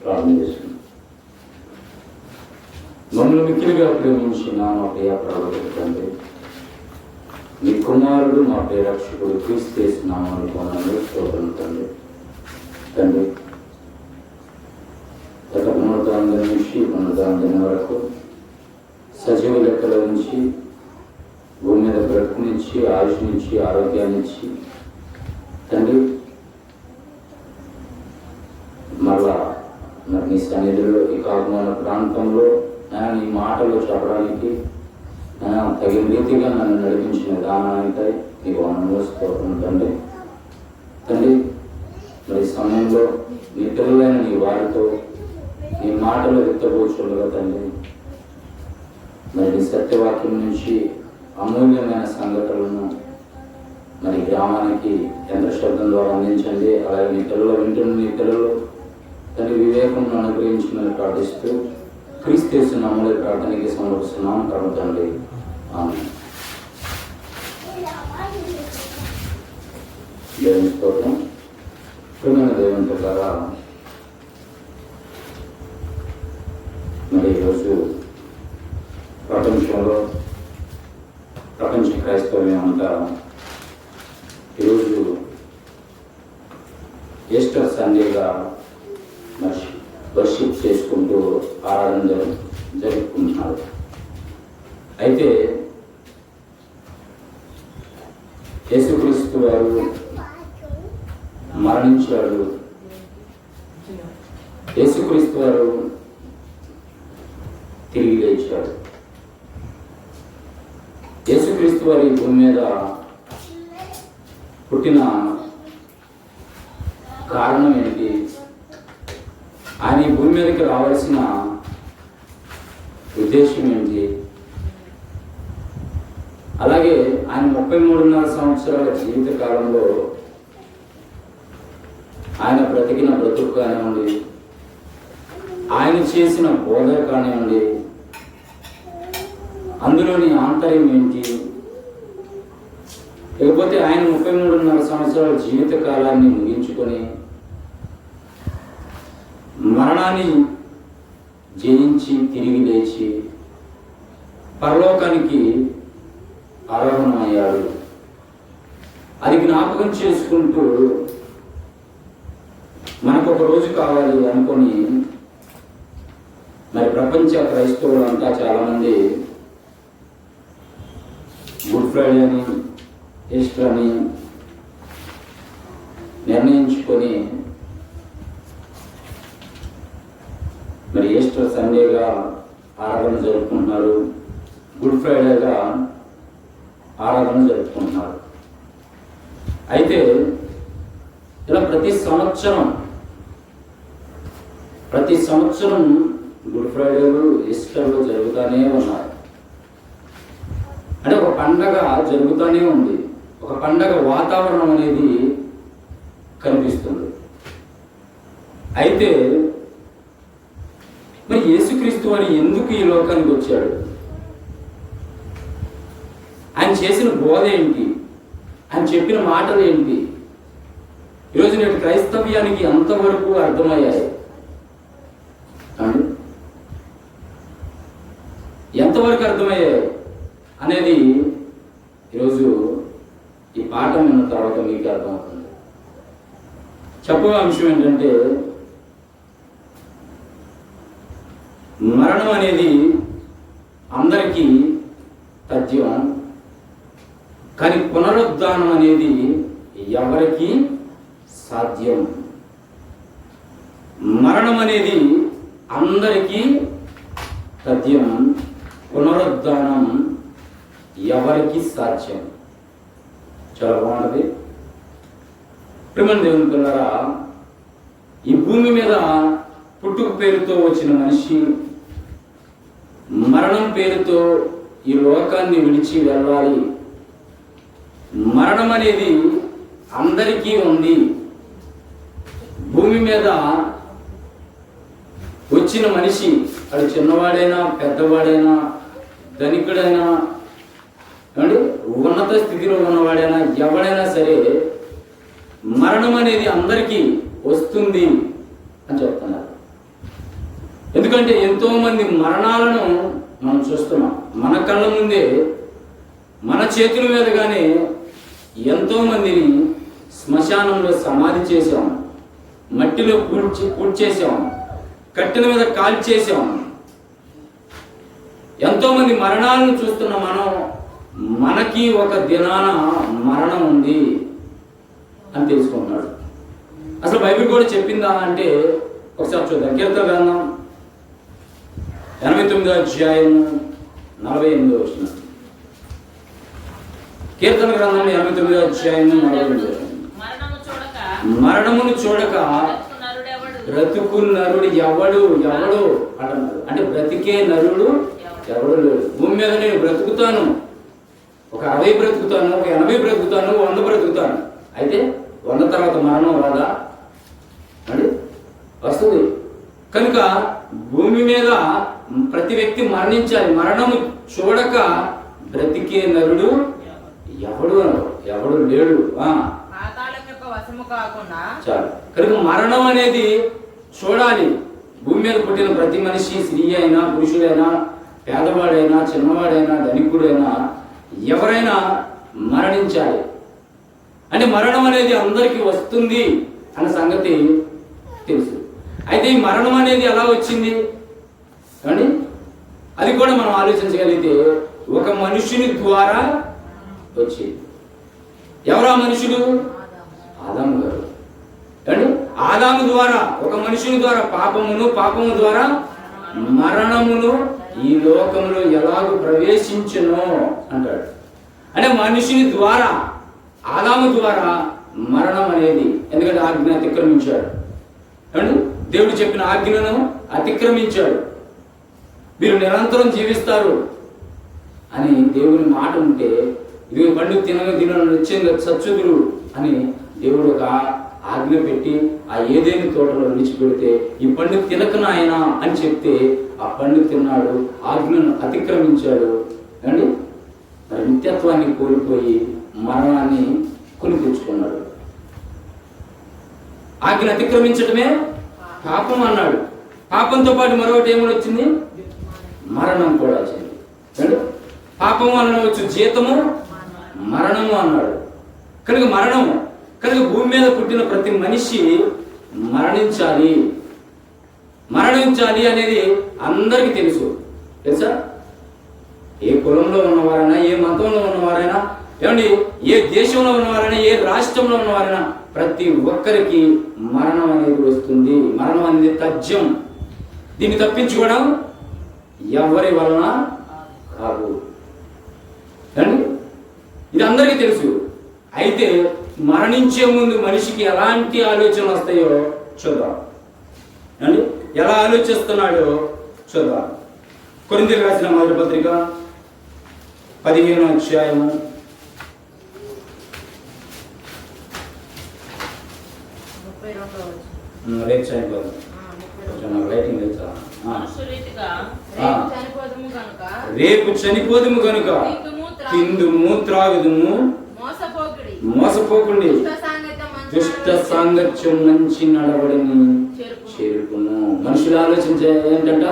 ప్రార్థన చేస్తున్నాం. మమ్మల్ని మిక్కిలిగా ప్రేమించిన మా ప్రియ ప్రభువు తండ్రి, మీ కుమారుడు మా ప్రియ రక్షకుడు క్రీస్తు యేసు నామములో వందనాలు స్తోత్రం తండ్రి. తండ్రి గత పునరుద్ధానం నుంచి పునరుద్ధానం వరకు సజీవ లెక్కల నుంచి భూమి మీద బ్రతుకునిచ్చి ఆయుష్ నుంచి ఆరోగ్యాన్ని ఇచ్చి తండ్రి మరలా మరి నీ సన్నిధిలో ఈ కాకుమాన ప్రాంతంలో నీ మాటలు చెప్పడానికి తగిన రీతిగా నన్ను నడిపించిన విధానానికై నీకు వందనాలు స్తోత్రం తండ్రి. తండ్రి మరి సమయంలో నీ పిల్లలైన నీ వారితో నీ మాటలు వ్యక్తపరుచుండగా తండ్రి, మరి నీ సత్యవాక్యం నుంచి అమూల్యమైన సంగతులను మరి గ్రామానికి యంత్ర శబ్దం ద్వారా అందించండి. అలాగే నీ పిల్లలు వింటున్న నీ పిల్లలు తండ్రి వివేకం అనుగ్రహించమని ప్రార్థిస్తూ క్రీస్తు యేసు నామములో ప్రార్థనకి సమర్పిస్తున్నాం ప్రభు తండ్రి. ఆమేన్. దేవుని స్తోత్రం. ప్రియమైన దేవుని ద్వారా మరి ఈరోజు ప్రపంచంలో ప్రపంచ క్రైస్తవ్యం అంతా ఈరోజు ఈస్టర్ సండేగా వర్షిప్ చేసుకుంటూ ఆరాధన జరుపుకుంటున్నారు. అయితే యేసుక్రీస్తు వారు మరణించాడు. యేసుక్రీస్తు వారు తిరిగి లేచాడు. యేసుక్రీస్తు వారి భూమి మీద పుట్టిన కారణం ఏంటి? ఆయన ఈ భూమి మీదకి రావాల్సిన ఉద్దేశం ఏంటి? అలాగే ఆయన 33.5 సంవత్సరాల జీవిత కాలంలో ఆయన బ్రతికిన బ్రతుకు కానివ్వండి, ఆయన చేసిన బోధ కానివ్వండి, అందులోని ఆంతర్యం ఏంటి? లేకపోతే ఆయన 33.5 సంవత్సరాల జీవిత కాలాన్ని ముగించుకొని మరణాన్ని జయించి తిరిగి లేచి పరలోకానికి ఆరోహణమయ్యాడు. అది జ్ఞాపకం చేసుకుంటూ మనకు ఒక రోజు కావాలి అనుకొని మరి ప్రపంచ క్రైస్తవులంతా చాలామంది గుడ్ ఫ్రైడే అని ఈస్టర్ అని నిర్ణయించుకొని మరి ఈస్టర్ సండేగా ఆరాధన జరుపుకుంటున్నారు, గుడ్ ఫ్రైడేగా ఆరాధన జరుపుకుంటున్నారు. అయితే ఇలా ప్రతి సంవత్సరం గుడ్ ఫ్రైడేలు ఈస్టర్లు జరుగుతూనే ఉన్నాయి. అంటే ఒక పండగ జరుగుతూనే ఉంది, ఒక పండగ వాతావరణం అనేది కనిపిస్తుంది. అయితే మరి యేసుక్రీస్తు వారు ఎందుకు ఈ లోకానికి వచ్చాడు? ఆయన చేసిన బోధ ఏంటి? ఆయన చెప్పిన మాటలు ఏంటి? ఈరోజు నేటి క్రైస్తవ్యానికి అంతవరకు అర్థమయ్యాయి. ఎంతవరకు అర్థమయ్యాయి అనేది ఈరోజు ఈ పాఠం విన్న తర్వాత మీకు అర్థమవుతుంది. చెప్పే అంశం ఏంటంటే, మరణం అనేది అందరికీ తథ్యం, కానీ పునరుద్ధానం అనేది ఎవరికి సాధ్యం. మరణం అనేది అందరికీ తథ్యం, పునరుద్ధానం ఎవరికి సాధ్యం. చాలా బాగుంటుంది. ప్రియమైన దేవుని పిల్లరా, ఈ భూమి మీద పుట్టుక పేరుతో వచ్చిన మనిషి మరణం పేరుతో ఈ లోకాన్ని విడిచి వెళ్ళాలి. మరణం అనేది అందరికీ ఉంది. భూమి మీద వచ్చిన మనిషి, అది చిన్నవాడైనా పెద్దవాడైనా ధనికుడైనా ఉన్నత స్థితిలో ఉన్నవాడైనా ఎవడైనా సరే మరణం అనేది అందరికీ వస్తుంది అని చెప్తున్నారు. ఎందుకంటే ఎంతో మంది మరణాలను మనం చూస్తున్నాం. మన కళ్ళ ముందే, మన చేతుల మీదుగానే ఎంతో మందిని శ్మశానంలో సమాధి చేసాం, మట్టిలో పూడ్చేసాం, కట్టెల మీద కాల్చేసాం. ఎంతో మంది మరణాలను చూస్తున్న మనం, మనకి ఒక దినాన మరణం ఉంది అని తెలుసుకుంటున్నాడు. అసలు బైబిల్ కూడా చెప్పిందా అంటే ఒకసారి చూద్దాం. కీర్తన గ్రంథం 89వ అధ్యాయము 48వ వచనం. కీర్తన గ్రంథం 89వ అధ్యాయము 48వ వచనం. మరణమును చూడక బ్రతుకు నరుడు ఎవడు ఎవడు అంటున్నారు. అంటే బ్రతికే నరుడు ఎవడు లేడు. భూమి మీద నేను బ్రతుకుతాను, ఒక 60 బ్రతుకుతాను, ఒక 80 బ్రతుకుతాను, 100 బ్రతుకుతాను. అయితే 100 తర్వాత మరణం రాదా అండి? వస్తుంది. కనుక భూమి మీద ప్రతి వ్యక్తి మరణించాలి. మరణము చూడక బ్రతికే నరుడు ఎవడు లేడు. చాలు. కనుక మరణం అనేది చూడాలి. భూమి మీద పుట్టిన ప్రతి మనిషి, స్త్రీ అయినా పురుషుడైనా, పేదవాడైనా చిన్నవాడైనా ధనికుడైనా ఎవరైనా మరణించాలి. అంటే మరణం అనేది అందరికీ వస్తుంది అన్న సంగతి తెలుసు. అయితే ఈ మరణం అనేది ఎలా వచ్చింది అండి? అది కూడా మనం ఆలోచించగలిగితే ఒక మనుషుని ద్వారా వచ్చింది. ఎవరా మనుషుడు? ఆదాము గారు అండి. ఆదాము ద్వారా, ఒక మనుషుని ద్వారా పాపము ద్వారా మరణమును ఈ లోకంలో ఎలాగూ ప్రవేశించునో అంటాడు. అంటే మనుషుని ద్వారా, ఆదాము ద్వారా మరణం అనేది, ఎందుకంటే ఆజ్ఞ అతిక్రమించాడు అండి. దేవుడు చెప్పిన ఆజ్ఞను అతిక్రమించాడు. మీరు నిరంతరం జీవిస్తారు అని దేవుని మాట ఉంటే, ఇది పండు తినను నచ్చింది సచ్చుదురు అని దేవుడు ఒక ఆజ్ఞ పెట్టి ఆ ఏదేని తోటలో విడిచిపెడితే ఈ పండు తినకను ఆయన అని చెప్తే ఆ పండు తిన్నాడు, ఆజ్ఞను అతిక్రమించాడు అండి. మరి నిత్యత్వాన్ని కోల్పోయి మరణాన్ని కొని తెచ్చుకున్నాడు. ఆజ్ఞను అతిక్రమించడమే పాపం అన్నాడు. పాపంతో పాటు మరొకటి ఏమని వచ్చింది? మరణం కూడా వచ్చింది అండి. పాపం వలన వచ్చు జీతము మరణము అన్నాడు. కనుక మరణము, కనుక భూమి మీద పుట్టిన ప్రతి మనిషి మరణించాలి అనేది అందరికీ తెలుసా? ఏ కులంలో ఉన్నవారైనా, ఏ మతంలో ఉన్నవారైనా, ఏమండి ఏ దేశంలో ఉన్నవారైనా, ఏ రాష్ట్రంలో ఉన్నవారైనా ప్రతి ఒక్కరికి మరణం అనేది వస్తుంది. మరణం అనేది తథ్యం. దీన్ని తప్పించుకోవడం ఎవరి వలన కాదు అండి. ఇది అందరికీ తెలుసు. అయితే మరణించే ముందు మనిషికి ఎలాంటి ఆలోచనలు వస్తాయో చూద్దాం అండి. ఎలా ఆలోచిస్తున్నాడో చూద్దాం. కొరింథీయులకు రాసిన మొదటి పత్రిక 15వ అధ్యాయము 32. రేపు చనిపోదుము గనుక తిందుము త్రాగుదుము, మోసపోకుండి దుష్ట సాంగత్యం మంచి నడవడిని చేరుకును. మనుషులు ఆలోచించే ఏంటంట?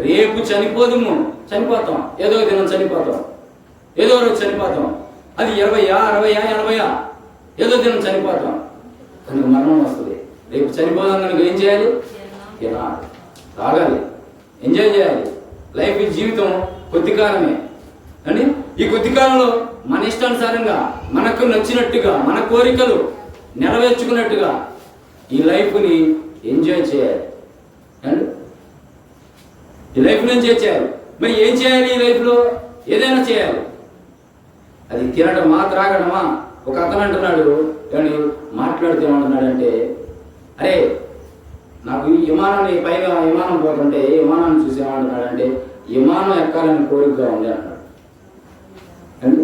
రేపు చనిపోతాం, ఏదో దినం చనిపోతాం, ఏదో రోజు చనిపోతాం. అది 20, 60, 80, ఏదో దినం చనిపోతాం. కనుక మరణం వస్తుంది. రేపు చనిపోదాం కనుక ఏం చేయాలి? తినాలి, తాగాలి, ఎంజాయ్ చేయాలి. లైఫ్, జీవితం కొద్ది కాలమే అండి. ఈ కొద్ది కాలంలో మన ఇష్టానుసారంగా, మనకు నచ్చినట్టుగా, మన కోరికలు నెరవేర్చుకున్నట్టుగా ఈ లైఫ్ని ఎంజాయ్ చేయాలి అండి. ఈ లైఫ్ని ఎంజాయ్ చేయాలి. మరి ఏం చేయాలి? ఈ లైఫ్లో ఏదైనా చేయాలి. అది తినడమా, త్రాగడమా? ఒక అతను అంటున్నాడు, కానీ మాట్లాడుతూ ఏమంటున్నాడంటే, అరే నాకు ఈ పైగా విమానం పోతుంటే విమానాన్ని చూసి ఏమంటున్నాడంటే, విమానం ఎక్కాలని కోరికగా ఉంది అంటున్నాడు అండి.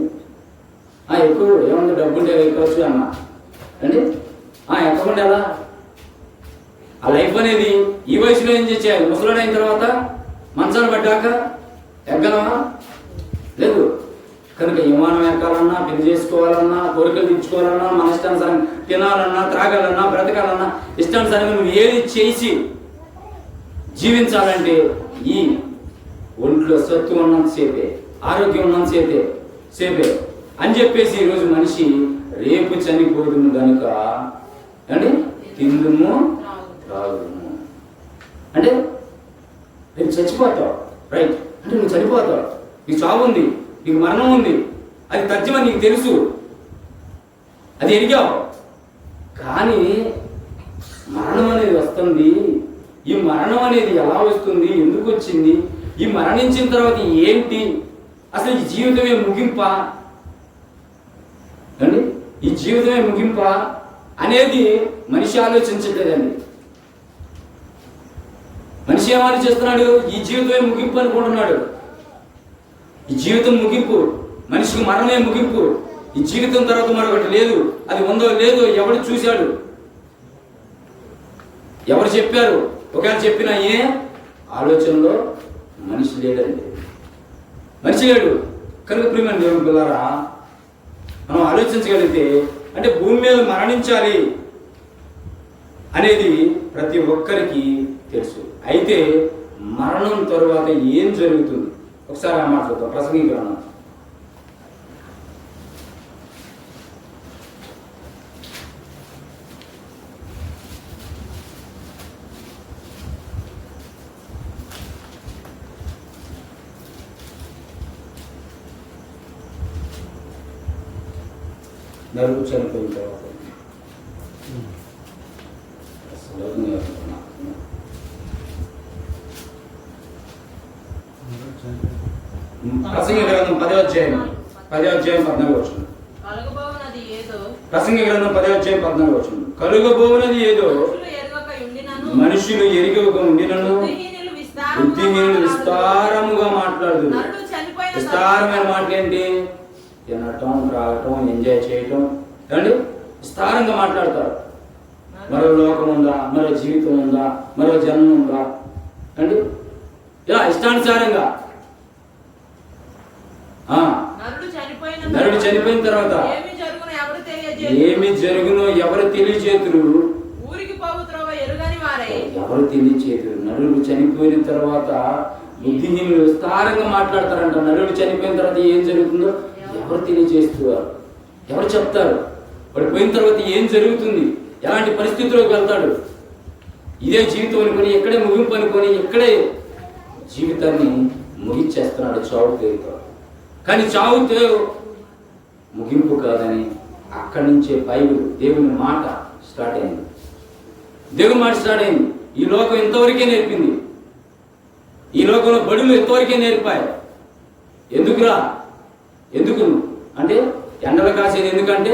ఎక్కువ ఏమన్నా డబ్బుంటే ఎక్కవచ్చు అన్నా అండి. ఎక్కకుండా ఎలా? ఆ లైఫ్ అనేది ఈ వయసులో ఎంజాయ్ చేయాలి. ముసలోడు అయిన తర్వాత మంచాలు పడ్డాక ఎక్కగలమా? లేదు. కనుక విమానం ఎక్కాలన్నా, పెళ్లి చేసుకోవాలన్నా, కోరికలు తీర్చుకోవాలన్నా, మన ఇష్టానుసారం తినాలన్నా, త్రాగాలన్నా, బ్రతకాలన్నా, ఇష్టానుసారంగా నువ్వు ఏది చేసి జీవించాలంటే ఈ ఒంట్లో సత్తు ఉన్నంతసేపే, ఆరోగ్యం ఉన్నంతసేపే అని చెప్పేసి ఈరోజు మనిషి రేపు చనిపోదుము కనుక అంటే తిందుము త్రాగుము అంటే రేపు చచ్చిపోతావు, రైట్? అంటే నువ్వు చనిపోతావు, నీకు చావు ఉంది, నీకు మరణం ఉంది, అది తథ్యమని నీకు తెలుసు, అది ఎరిగావు. కానీ మరణం అనేది వస్తుంది. ఈ మరణం అనేది ఎలా వస్తుంది, ఎందుకు వచ్చింది, ఈ మరణించిన తర్వాత ఏంటి, అసలు ఈ జీవితమే ముగింపా అండి, ఈ జీవితమే ముగింపా అనేది మనిషి ఆలోచించట్లేదండి. మనిషి ఏమని చేస్తున్నాడు, ఈ జీవితమే ముగింపు అనుకుంటున్నాడు. ఈ జీవితం ముగింపు, మనిషికి మరణమే ముగింపు, ఈ జీవితం తర్వాత మరొకటి లేదు, అది ఉందో లేదో ఎవడు చూశాడు, ఎవరు చెప్పారు? ఒకవేళ చెప్పినా ఏ ఆలోచనలో మనిషి లేడండి, మనిషి లేడు. కనుక ప్రియమైన దేవుని పిల్లారా, మనం ఆలోచించగలిగితే అంటే భూమి మీద మరణించాలి అనేది ప్రతి ఒక్కరికి తెలుసు. అయితే మరణం తరువాత ఏం జరుగుతుంది ఒకసారి ఆ మాట చూద్దాం. ప్రసంగి గ్రంథం 4 చనిపోయిన తర్వాత ప్రసంగి గ్రంథం 10వ అధ్యాయం 14వ వచనం. ప్రసంగి గ్రంథం 10వ అధ్యాయం 14వ వచనం. కలుగబోవునది ఏదో మనుషులు ఎరుగక ఉండినను బుద్ధిహీనులు విస్తారముగా మాట్లాడుతున్నారు. విస్తారమైన మాటలు ఏంటి? తినటం, త్రాగటం, ఎంజాయ్ చేయటం, ఏమండి విస్తారంగా మాట్లాడతారు. మరో లోకం ఉందా, మరో జీవితం ఉందా, మరో జన్మ ఉందా అండి, ఇలా ఇష్టానుసారంగా. నరుడు చనిపోయిన తర్వాత ఏమి జరుగునో ఎవరు తెలియచేతురు, ఎవరు తెలియచేతురు. నరుడు చనిపోయిన తర్వాత బుద్ధిహీనులు విస్తారంగా మాట్లాడతారంట. నరుడు చనిపోయిన తర్వాత ఏం జరుగుతుందో ఎవరు తెలియజేస్తున్నారు, ఎవరు చెప్తారు? వాడు పోయిన తర్వాత ఏం జరుగుతుంది, ఎలాంటి పరిస్థితుల్లోకి వెళ్తాడు, ఇదే జీవితం అనుకొని ఎక్కడే ముగింపు అనుకొని ఎక్కడే జీవితాన్ని ముగించేస్తున్నాడు చావు పేరుతో. కానీ చావుతో ముగింపు కాదని అక్కడి నుంచే బైబిల్ దేవుని మాట స్టార్ట్ అయింది. దేవుని మాట స్టార్ట్ అయింది. ఈ లోకం ఇంతవరకే నేర్పింది, ఈ లోకంలో బడులు ఇంతవరకే నేర్పాయి. ఎందుకురా, ఎందుకు అంటే ఎండలు కాసేది ఎందుకంటే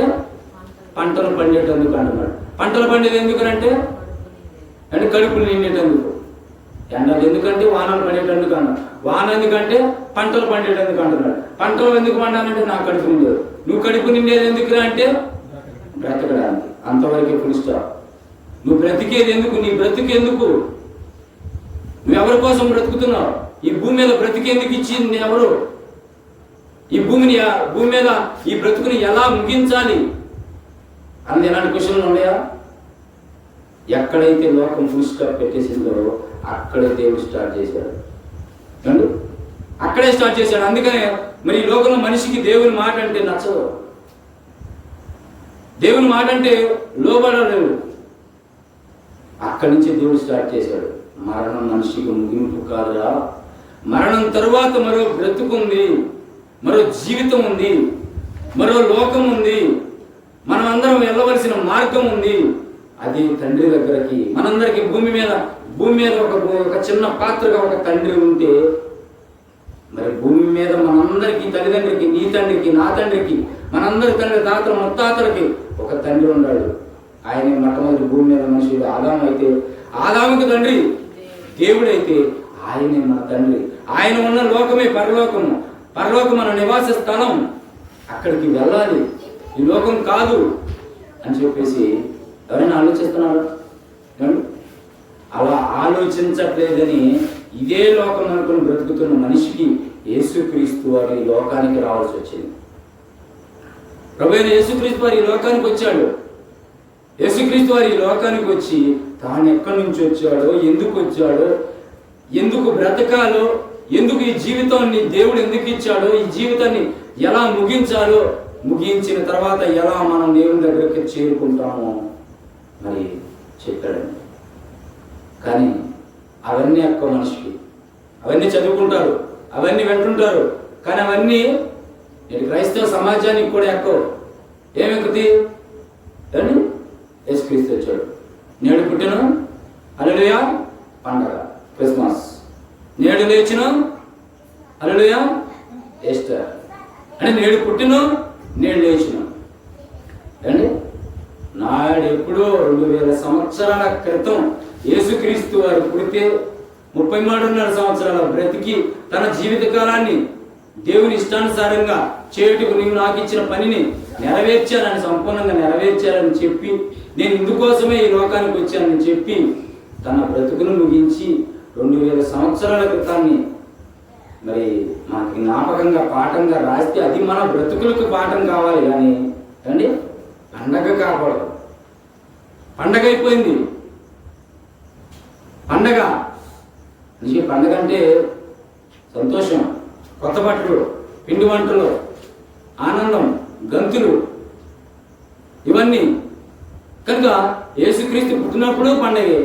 పంటలు పండేటందుకు అంటున్నాడు. పంటలు పండేది ఎందుకనంటే అంటే కడుపులు నిండేటందుకు. ఎండలు ఎందుకంటే వానలు పడేటందుకు అన్నాడు. వాన ఎందుకంటే పంటలు పండేటందుకు అంటున్నాడు. పంటలు ఎందుకు పండాలంటే నా కడుపు నిండేది. నువ్వు కడుపు నిండేది ఎందుకురా అంటే బ్రతకడానికి. అంతవరకే ఫుల్ స్టాప్. నువ్వు బ్రతికేది ఎందుకు, నీ బ్రతికేందుకు, నువ్వెవరి కోసం బ్రతుకుతున్నావు? ఈ భూమి మీద బ్రతికేందుకు ఇచ్చింది ఎవరు? ఈ భూమి మీద ఈ బ్రతుకుని ఎలా ముగించాలి అని ఎలాంటి క్వశ్చన్లు ఉన్నాయా? ఎక్కడైతే లోకం ఫుల్ స్టాప్ పెట్టేసిందో అక్కడే దేవుడు స్టార్ట్ చేశాడు అండి, అక్కడే స్టార్ట్ చేశాడు. అందుకనే మరి ఈ లోకంలో మనిషికి దేవుని మాట అంటే నచ్చదు, దేవుని మాట అంటే లోబడలేడు. అక్కడి నుంచి దేవుడు స్టార్ట్ చేశాడు. మరణం మనిషికి ముగింపు కాదురా, మరణం తరువాత మరో బ్రతుకుంది, మరో జీవితం ఉంది, మరో లోకం ఉంది, మనం అందరం వెళ్ళవలసిన మార్గం ఉంది. అది తండ్రి దగ్గరికి. మనందరికి భూమి మీద ఒక చిన్న పాత్రగా ఒక తండ్రి ఉంటే, మరి భూమి మీద మనందరికి, తల్లిదండ్రికి, నీ తండ్రికి, నా తండ్రికి, మనందరి తండ్రి, తాతలు, ముత్తాతలకి ఒక తండ్రి ఉన్నాడు. ఆయన మొట్టమొదటి భూమి మీద మనుషుడు ఆదాము అయితే ఆదాముకి తండ్రి దేవుడైతే ఆయనే మన తండ్రి. ఆయన ఉన్న లోకమే పరలోకము. పరలోకం మన నివాస స్థలం, అక్కడికి వెళ్ళాలి, ఈ లోకం కాదు అని చెప్పేసి ఎవరైనా ఆలోచిస్తున్నారు? అలా ఆలోచించట్లేదని ఇదే లోకం అనుకుని బ్రతుకుతున్న మనిషికి యేసుక్రీస్తు వారు ఈ లోకానికి రావాల్సి వచ్చింది. ప్రభువైన యేసుక్రీస్తు వారు ఈ లోకానికి వచ్చాడు. యేసుక్రీస్తు వారు ఈ లోకానికి వచ్చి తాను ఎక్కడి నుంచి వచ్చాడో, ఎందుకు వచ్చాడో, ఎందుకు బ్రతకాలో, ఎందుకు ఈ జీవితాన్ని దేవుడు ఎందుకు ఇచ్చాడో, ఈ జీవితాన్ని ఎలా ముగించాలో, ముగించిన తర్వాత ఎలా మనం దేవుని దగ్గరికి చేరుకుంటామో మరి చెప్పాడండి. కానీ అవన్నీ ఎక్కువ మనిషికి, అవన్నీ చదువుకుంటారు, అవన్నీ వింటుంటారు, కానీ అవన్నీ నేటి క్రైస్తవ సమాజానికి కూడా ఎక్కువ. ఏమెక్కుతుంది అండి? యేసుక్రీస్తు వచ్చాడు, నేడు పుట్టిన, హల్లెలూయా పండగ క్రిస్మస్, నేడు లేచిన, హల్లెలూయా ఈస్టర్. అంటే నేడు పుట్టిన, నేడు లేచిన అండి. నాడు ఎప్పుడో 2000 సంవత్సరాల క్రితం యేసుక్రీస్తు వారు పుడితే 33.5 సంవత్సరాల బ్రతికి తన జీవిత కాలాన్ని దేవుని ఇష్టానుసారంగా చేయుటకు నీవు నాకు ఇచ్చిన పనిని నెరవేర్చానని, సంపూర్ణంగా నెరవేర్చాలని చెప్పి, నేను ఇందుకోసమే ఈ లోకానికి వచ్చానని చెప్పి తన బ్రతుకును ముగించి 2000 సంవత్సరాల క్రితాన్ని మరి మనకి జ్ఞాపకంగా పాఠంగా రాస్తే అది మన బ్రతుకులకు పాఠం కావాలి. కానీ అండి పండగ కాకూడదు. పండగ అయిపోయింది. పండగ నిజంగా పండగ అంటే సంతోషం, కొత్త బట్టలు, పిండి వంటలు, ఆనందం, గంతులు, ఇవన్నీ. కనుక యేసుక్రీస్తు పుట్టినప్పుడు పండగే,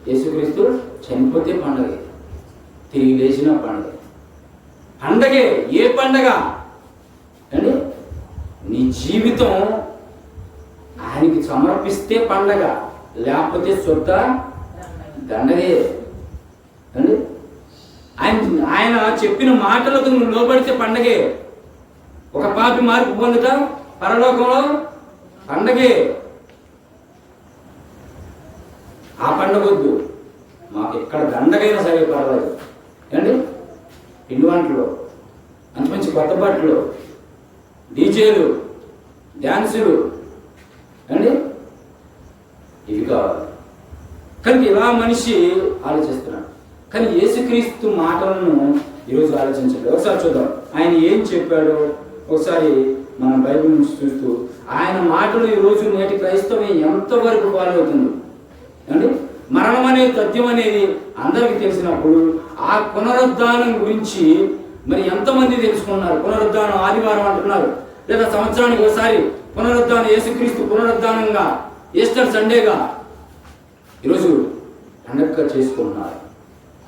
యేసుక్రీస్తు చనిపోతే పండగే, తిరిగి లేచిన పండగే. పండగే. ఏ పండగ అండి? నీ జీవితం ఆయనకి సమర్పిస్తే పండగ, లేకపోతే శుద్ధ దండగే అండి. ఆయన చెప్పిన మాటలకు నువ్వు లోబడితే పండగే. ఒక పాపి మార్పు పొందుట పరలోకంలో పండగే. ఆ పండగ వద్దు మాకు, ఎక్కడ దండగైనా సరే పర్వాలేదు అండి. పిండి వంటలు, మంచి మంచి కొత్త బట్టలు, డీజేలు, డ్యాన్సులు అండి, ఇవి కావాలి. కనుక ఇలా మనిషి ఆలోచిస్తున్నాడు. కానీ యేసుక్రీస్తు మాటలను ఈరోజు ఆలోచించండి. ఒకసారి చూద్దాం ఆయన ఏం చెప్పాడో. ఒకసారి మనం బైబిల్ నుంచి చూస్తూ ఆయన మాటలు ఈరోజు నేటి క్రైస్తవం ఎంతవరకు ఫాలో అవుతుంది అండి. మరణం అనే తథ్యం అనేది అందరికీ తెలిసినప్పుడు ఆ పునరుద్ధానం గురించి మరి ఎంతమంది తెలుసుకున్నారు? పునరుద్ధానం ఆదివారం అంటున్నారు, లేదా సంవత్సరానికి ఒకసారి పునరుద్ధానం, యేసుక్రీస్తు పునరుద్ధానంగా, ఈస్టర్ సండేగా ఈరోజు పండగగా చేసుకుంటున్నారు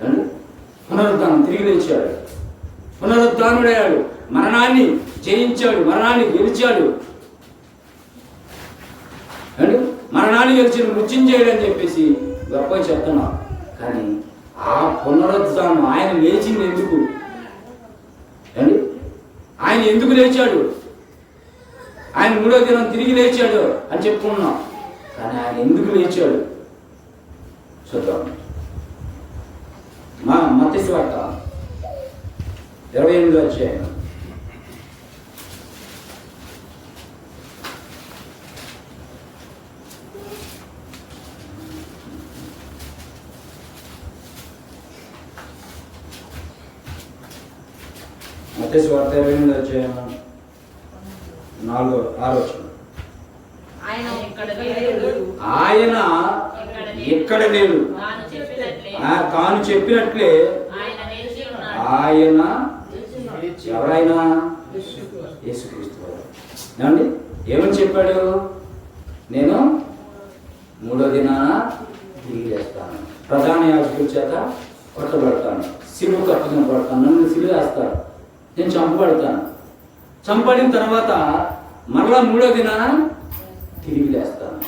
అండి. పునరుద్ధానం, తిరిగి లేచాడు, పునరుద్ధానుడయ్యాడు, మరణాన్ని జయించాడు, మరణాన్ని గెలిచాడు అండి. మరణాన్ని గెలిచిన మృత్యుంజయుడు అని చెప్పేసి గొప్పగా చెప్తున్నాం. కానీ ఆ పునరుద్ధానం, ఆయన లేచింది ఎందుకు అండి? ఆయన ఎందుకు లేచాడు? ఆయన 3వ దినం తిరిగి లేచాడు అని చెప్పుకున్నాం. కానీ ఆయన ఎందుకు లేచాడు చూద్దాం. మత్తయి సువార్త 28వ అధ్యాయం. మత్తయి సువార్త 28వ అధ్యాయం 4-6 వచనం. ఆయన ఎక్కడ లేడు, తాను చెప్పినట్లే ఆయన, ఎవరైనా యేసుక్రీస్తు ఏమండి ఏమని చెప్పాడు? నేను 3వ దినాన తిరిగి లేస్తాను, ప్రధాన యాజకుల చేత కొట్టబడతాను, సిలువ కట్టుకునబడతాను, నన్ను సిలువ వేస్తారు, నేను చంపబడతాను, చంపడిన తర్వాత మరలా 3వ దినాన తిరిగి లేస్తాను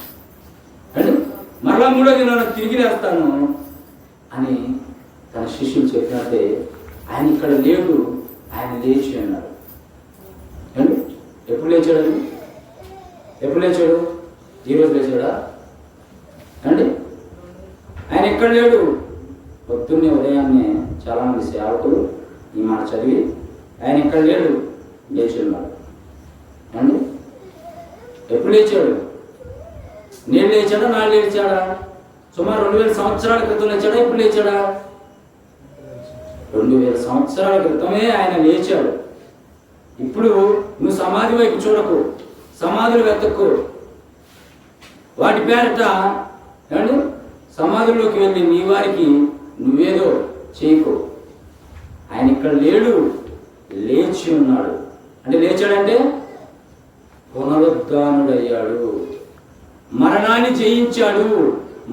అండి. మరలా 3వ దినాన తిరిగి లేస్తాను అని తన శిష్యులు చెప్పినట్టే ఆయన ఇక్కడ లేడు, ఆయన లేచి అన్నాడు అండి. ఎప్పుడు లేచాడండి? ఎప్పుడు లేచాడు? ఈరోజు లేచాడా అండి? ఆయన ఎక్కడ లేడు. పొద్దున్నే ఉదయాన్నే చాలామంది సేవకులు ఈ మాట చదివి ఆయన ఎక్కడ లేడు, లేచి ఉన్నాడు అండి. ఎప్పుడు లేచాడు? నేను లేచాడా, నాడు లేచాడా? సుమారు 2000 సంవత్సరాల క్రితం లేచాడా, ఎప్పుడు లేచాడా? 2000 సంవత్సరాల క్రితమే ఆయన లేచాడు. ఇప్పుడు నువ్వు సమాధి వైపు చూడకు, సమాధులు వెతక్కు, వాటి పేరట ఏమండి సమాధుల్లోకి వెళ్ళి నీ వారికి నువ్వేదో చేయకు. ఆయన ఇక్కడ లేడు, లేచి ఉన్నాడు. అంటే లేచాడంటే పునరుద్ధానుడయ్యాడు, మరణాన్ని జయించాడు,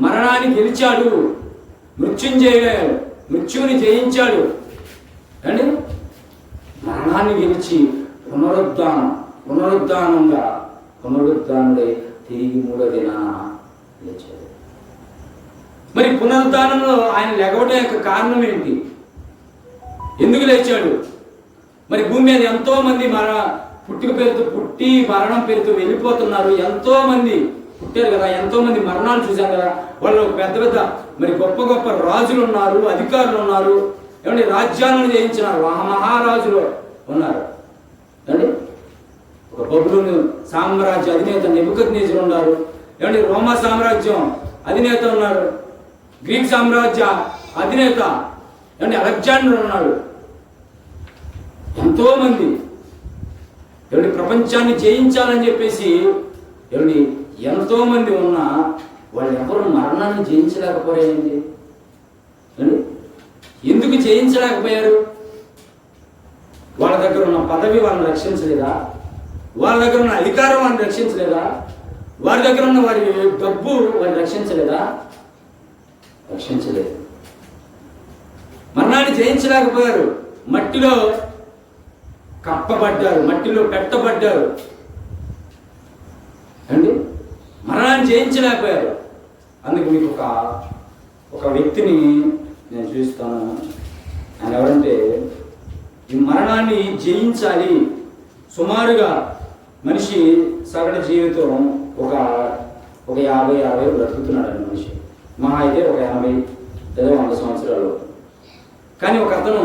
మరణాన్ని గెలిచాడు, మృత్యువుని జయించాడు అండి. మరణాన్ని గెలిచి పునరుద్ధానుడై తిరిగి 3వ దినాన లేచాడు. మరి పునరుద్ధానంలో ఆయన లెగవడం యొక్క కారణం ఏంటి? ఎందుకు లేచాడు? మరి భూమి మీద ఎంతో మంది పుట్టుక పేరుతో పుట్టి మరణం పేరుతో వెళ్ళిపోతున్నారు. ఎంతో మంది పుట్టారు కదా, ఎంతో మంది మరణాలు చూశారు కదా. వాళ్ళు పెద్ద పెద్ద మరి గొప్ప గొప్ప రాజులు ఉన్నారు, అధికారులు ఉన్నారు, ఏమంటే రాజ్యాలను జయించిన మహారాజులు ఉన్నారు ఏమండి. ఒక బబులోను సామ్రాజ్య అధినేత నెబుకద్నెజరు ఉన్నారు, ఏమంటే రోమా సామ్రాజ్యం అధినేత ఉన్నారు, గ్రీక్ సామ్రాజ్య అధినేత ఏమంటే అలెగ్జాండర్ ఉన్నాడు. ఎంతో మంది ఏమంటే ప్రపంచాన్ని జయించాలని చెప్పేసి ఏమండి ఎంతో మంది ఉన్నా వాళ్ళు ఎవరు మరణాన్ని జయించలేకపోయారండి. ఎందుకు జయించలేకపోయారు? వాళ్ళ దగ్గర ఉన్న పదవి వాళ్ళని రక్షించలేదా? వాళ్ళ దగ్గర ఉన్న అధికారం వాళ్ళని రక్షించలేదా? వారి దగ్గర ఉన్న వారి డబ్బు వారిని రక్షించలేదా? రక్షించలేదు. మరణాన్ని జయించలేకపోయారు. మట్టిలో కప్పబడ్డారు, మట్టిలో పెట్టబడ్డారు అండి. మరణాన్ని జయించలేకపోయారు. అందుకు మీకు ఒక వ్యక్తిని నేను చూస్తాను. ఆయన ఎవరంటే ఈ మరణాన్ని జయించాలి. సుమారుగా మనిషి సగటు జీవితం ఒక 50 బ్రతుకుతున్నాడు మనిషి. మహా అయితే ఒక 80 లేదా 100 సంవత్సరాలు. కానీ ఒక అతను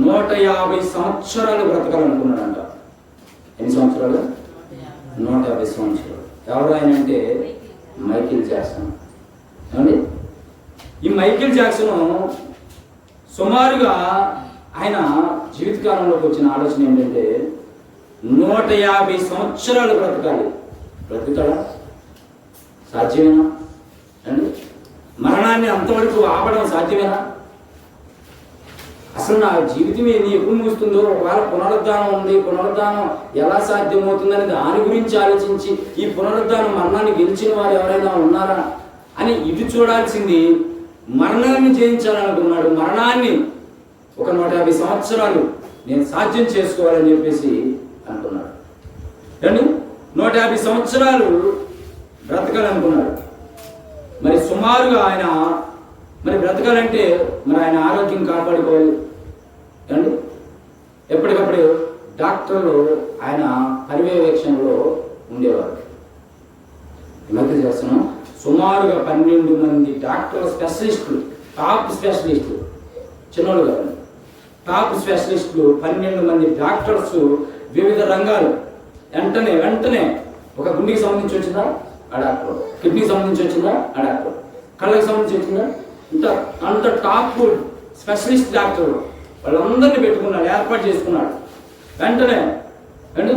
150 సంవత్సరాలు బ్రతకాలనుకున్నాడంట. ఎన్ని సంవత్సరాలు? 150 సంవత్సరాలు. ఎవరు ఆయన అంటే మైకేల్ జాక్సన్. ఏమండి ఈ మైకేల్ జాక్సన్ సుమారుగా ఆయన జీవితకాలంలోకి వచ్చిన ఆలోచన ఏంటంటే 150 సంవత్సరాలు బ్రతకాలి. బ్రతుకుతాడా? సాధ్యమేనా అండి? మరణాన్ని అంతవరకు ఆపడం సాధ్యమేనా? అసలు నా జీవితం ఏంది, ఎప్పుడు ముగుస్తుందో, ఒకవేళ పునరుద్ధానం ఉంది, పునరుద్ధానం ఎలా సాధ్యమవుతుందని దాని గురించి ఆలోచించి ఈ పునరుద్ధానం మరణాన్ని గెలిచిన వారు ఎవరైనా ఉన్నారా అని ఇటు చూడాల్సింది మరణాన్ని జయించాలనుకున్నాడు. మరణాన్ని ఒక 150 సంవత్సరాలు నేను సాధ్యం చేసుకోవాలని చెప్పేసి అనుకున్నాడు. కానీ 150 సంవత్సరాలు బ్రతకాలనుకున్నాడు. మరి సుమారుగా ఆయన మరి బ్రతకాలంటే మరి ఆయన ఆరోగ్యం కాపాడుకోవాలి అండి. ఎప్పటికప్పుడు డాక్టర్లు ఆయన పర్యవేక్షణలో ఉండేవారు. మైకేల్ జాక్సన్ సుమారుగా 12 మంది డాక్టర్ స్పెషలిస్టులు, టాప్ స్పెషలిస్టులు, చిన్నోళ్ళు కాదు, టాప్ స్పెషలిస్టులు 12 మంది డాక్టర్స్ వివిధ రంగాలు. వెంటనే ఒక గుండెకి సంబంధించి వచ్చిందా ఆ డాక్టర్, కిడ్నీకి సంబంధించి వచ్చిందా ఆ డాక్టర్, కళ్ళకి సంబంధించి వచ్చిందా, అంత టాప్ స్పెషలిస్ట్ డాక్టర్ వాళ్ళందరినీ పెట్టుకున్నాడు, ఏర్పాటు చేసుకున్నాడు. వెంటనే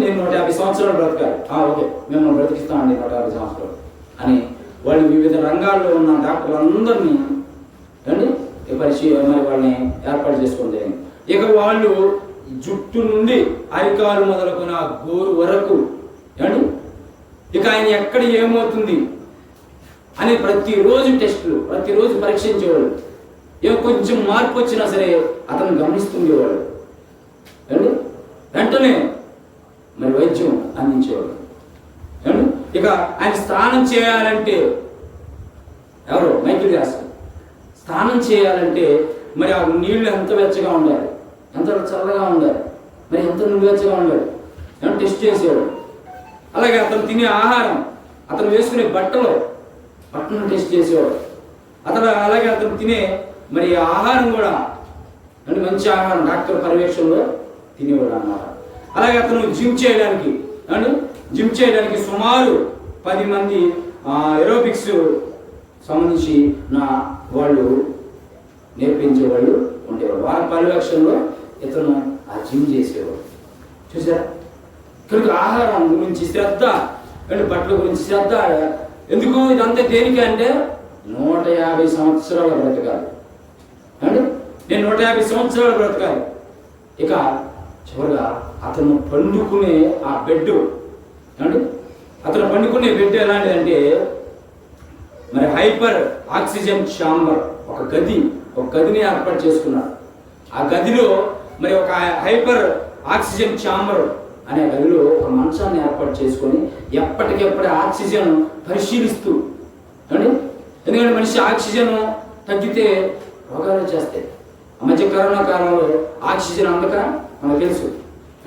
నేను 150 సంవత్సరాలు బ్రతకాలి, ఓకే మేము బ్రతికిస్తామండి 150 సంవత్సరాలు అని వాళ్ళు వివిధ రంగాల్లో ఉన్న డాక్టర్లందరినీ మరి వాళ్ళని ఏర్పాటు చేసుకుంది. ఇక వాళ్ళు జుట్టు నుండి అరికాలు మొదలుకున్న గోరు వరకు ఇక ఆయన ఎక్కడ ఏమవుతుంది అని ప్రతిరోజు టెస్టులు, ప్రతిరోజు పరీక్షించేవాడు. కొంచెం మార్పు వచ్చినా సరే అతను గమనిస్తుండేవాడు. వెంటనే మరి వైద్యం అందించేవాడు. ఇక ఆయన స్నానం చేయాలంటే ఎవరు? Michael Jackson. స్నానం చేయాలంటే మరి ఆ నీళ్లు ఎంత వెచ్చగా ఉండాలి, ఎంత చల్లగా ఉండాలి, మరి ఎంత నువ్వెచ్చగా ఉండాలి టెస్ట్ చేసేవాడు. అలాగే అతను తినే ఆహారం, అతను వేసుకునే బట్టలను టెస్ట్ చేసేవాడు. అలాగే అతను తినే మరి ఆహారం కూడా మంచి ఆహారం డాక్టర్ పర్యవేక్షణలో తినేవాడు అన్నమాట. అలాగే అతను జిమ్ చేయడానికి సుమారు 10 మంది ఏరోబిక్స్ సంబంధించి వాళ్ళు నేర్పించేవాళ్ళు ఉండేవాడు. వారి పర్యవేక్షణలో ఇతను ఆ జిమ్ చేసేవాడు. చూసారా? కనుక ఆహారం గురించి శ్రద్ధ, బట్టల గురించి శ్రద్ధ. ఎందుకు ఇదంతా దేనికి అంటే 150 సంవత్సరాల బ్రతకాలి. నేను 150 సంవత్సరాలు బ్రతకాలి. ఇక చివరిగా అతను పండుకునే ఆ బెడ్ ఏమండి, అతను పండుకునే బెడ్ ఎలాంటిదంటే మరి హైపర్ ఆక్సిజన్ ఛాంబర్, ఒక గదిని ఏర్పాటు చేసుకున్నాడు. ఆ గదిలో మరి ఒక హైపర్ ఆక్సిజన్ ఛాంబర్ అనే గదిలో ఒక మంచాన్ని ఏర్పాటు చేసుకొని ఎప్పటికెప్పుడు ఆక్సిజన్ పరిశీలిస్తూ అండి. ఎందుకంటే మనిషి ఆక్సిజన్ తగ్గితే రోగాలు వచ్చేస్తాయి. ఆ మధ్య కరోనా కాలంలో ఆక్సిజన్ అందక మనకు తెలుసు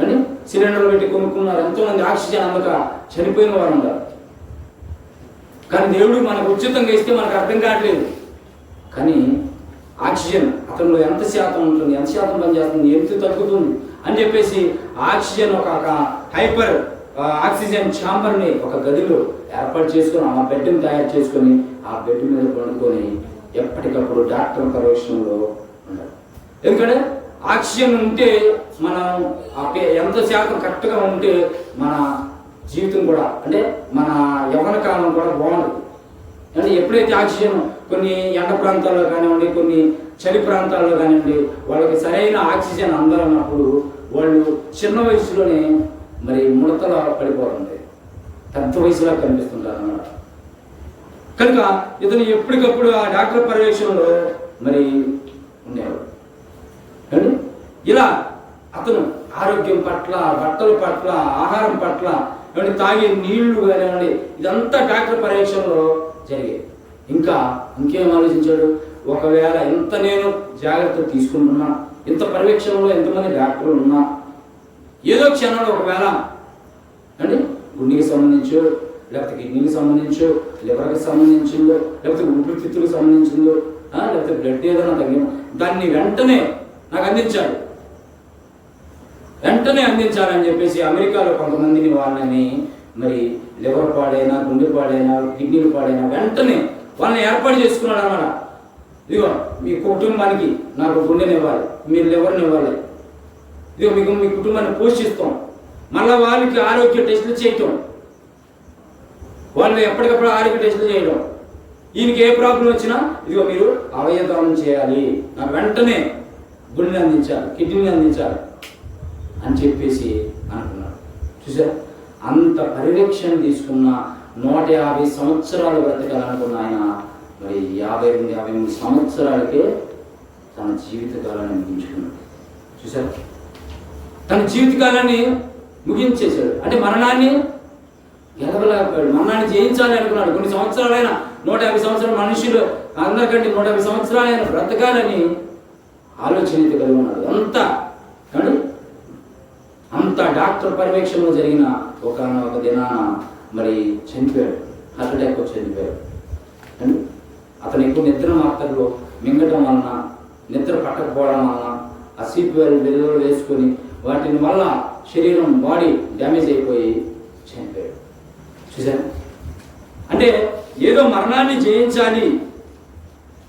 అండి, సిలిండర్లు పెట్టి కొనుక్కున్నారు. ఎంతోమంది ఆక్సిజన్ అందక చనిపోయిన వారు ఉన్నారు. కానీ దేవుడు మనకు ఉచితంగా ఇస్తే మనకు అర్థం కావట్లేదు. కానీ ఆక్సిజన్ అతనిలో ఎంత శాతం ఉంటుంది, ఎంత శాతం పనిచేస్తుంది, ఎంత తగ్గుతుంది అని చెప్పేసి ఆక్సిజన్ ఒక హైపర్ ఆక్సిజన్ ఛాంబర్ని ఒక గదిలో ఏర్పాటు చేసుకొని ఆ బెడ్ని తయారు చేసుకొని ఆ బెడ్ మీద పండుకొని ఎప్పటికప్పుడు డాక్టర్ పర్యవేక్షణలో ఉండాలి. ఎందుకంటే ఆక్సిజన్ ఉంటే మనం ఎంత శాతం కరెక్ట్గా ఉంటే మన జీవితం కూడా అంటే మన యవ్వన కాలం కూడా బాగుంటుంది. అంటే ఎప్పుడైతే ఆక్సిజన్ కొన్ని ఎండ ప్రాంతాల్లో కానివ్వండి, కొన్ని చలి ప్రాంతాల్లో కానివ్వండి, వాళ్ళకి సరైన ఆక్సిజన్ అందనప్పుడు వాళ్ళు చిన్న వయసులోనే మరి ముడతల పడిపోతుంది, పెద్ద వయసులో కనిపిస్తుంటారు అన్నమాట. కనుక ఇతను ఎప్పటికప్పుడు ఆ డాక్టర్ పర్యవేక్షణలో మరి ఉండేవాడు. ఇలా అతను ఆరోగ్యం పట్ల, బట్టల పట్ల, ఆహారం పట్ల, తాగే నీళ్లు కానివ్వండి, ఇదంతా డాక్టర్ పర్యవేక్షణలో జరిగేది. ఇంకేం ఆలోచించాడు, ఒకవేళ ఎంత నేను జాగ్రత్త తీసుకుంటున్నా, ఇంత పర్యవేక్షణలో ఎంతమంది డాక్టర్లు ఉన్నా, ఏదో క్షణంలో ఒకవేళ అండి గుండెకి సంబంధించో, లేకపోతే కిడ్నీకి సంబంధించో, లివర్కి సంబంధించిందో, లేకపోతే ఊపిరితిత్తులకు సంబంధించిందో, లేకపోతే బ్లడ్ ఏదైనా తగ్గిన దాన్ని వెంటనే నాకు అందించాలని చెప్పేసి అమెరికాలో కొంతమందిని వాళ్ళని మరి లివర్ పాడైనా, గుండె పాడైనా, కిడ్నీలు పాడైనా వెంటనే వాళ్ళని ఏర్పాటు చేసుకున్నాడు అన్నమాట. ఇదిగో మీ కుటుంబానికి నాకు గుండెనివ్వాలి, మీరు లివర్ని ఇవ్వాలి, ఇదిగో మీకు మీ కుటుంబాన్ని పోషిస్తాం, మళ్ళీ వాళ్ళకి ఆరోగ్య టెస్టులు చేయటం, వాళ్ళు ఎప్పటికప్పుడు ఆరోగ్య టెస్టులు చేయడం, ఈయనకి ఏ ప్రాబ్లం వచ్చినా ఇదిగో మీరు అవయవదానం చేయాలి, నాకు వెంటనే గుండెని అందించాలి, కిడ్నీని అందించాలి అని చెప్పేసి అనుకున్నాడు. చూసారా, అంత పర్యవేక్షణ తీసుకున్న 150 సంవత్సరాలు బ్రతకాలనుకున్న ఆయన మరి 52 సంవత్సరాలకే తన జీవితకాలాన్ని ముగించుకున్నాడు. చూసారా, తన జీవితకాలాన్ని ముగించేశాడు. అంటే మరణాన్ని గెలవలేకపోయాడు, మరణాన్ని జయించాలి అనుకున్నాడు. కొన్ని సంవత్సరాలైనా 150 సంవత్సరాల మనుషులు అందరికంటే 150 సంవత్సరాలైన బ్రతకాలని ఆలోచన కలిగి ఉన్నాడు. అంత డాక్టర్ పర్యవేక్షణలో జరిగిన ఒక దినాన మరి చనిపోయాడు, హార్ట్ అటాక్ వచ్చి చనిపోయాడు. అతను ఎక్కువ నిద్ర మాత్రలు మింగటం వలన, నిద్ర పట్టకపోవడం వలన ఆ సిపిఆర్ బిల్లులు వేసుకొని వాటిని వల్ల శరీరం బాడీ డ్యామేజ్ అయిపోయి చనిపోయాడు. చూసారా, అంటే ఏదో మరణాన్ని జయించాలి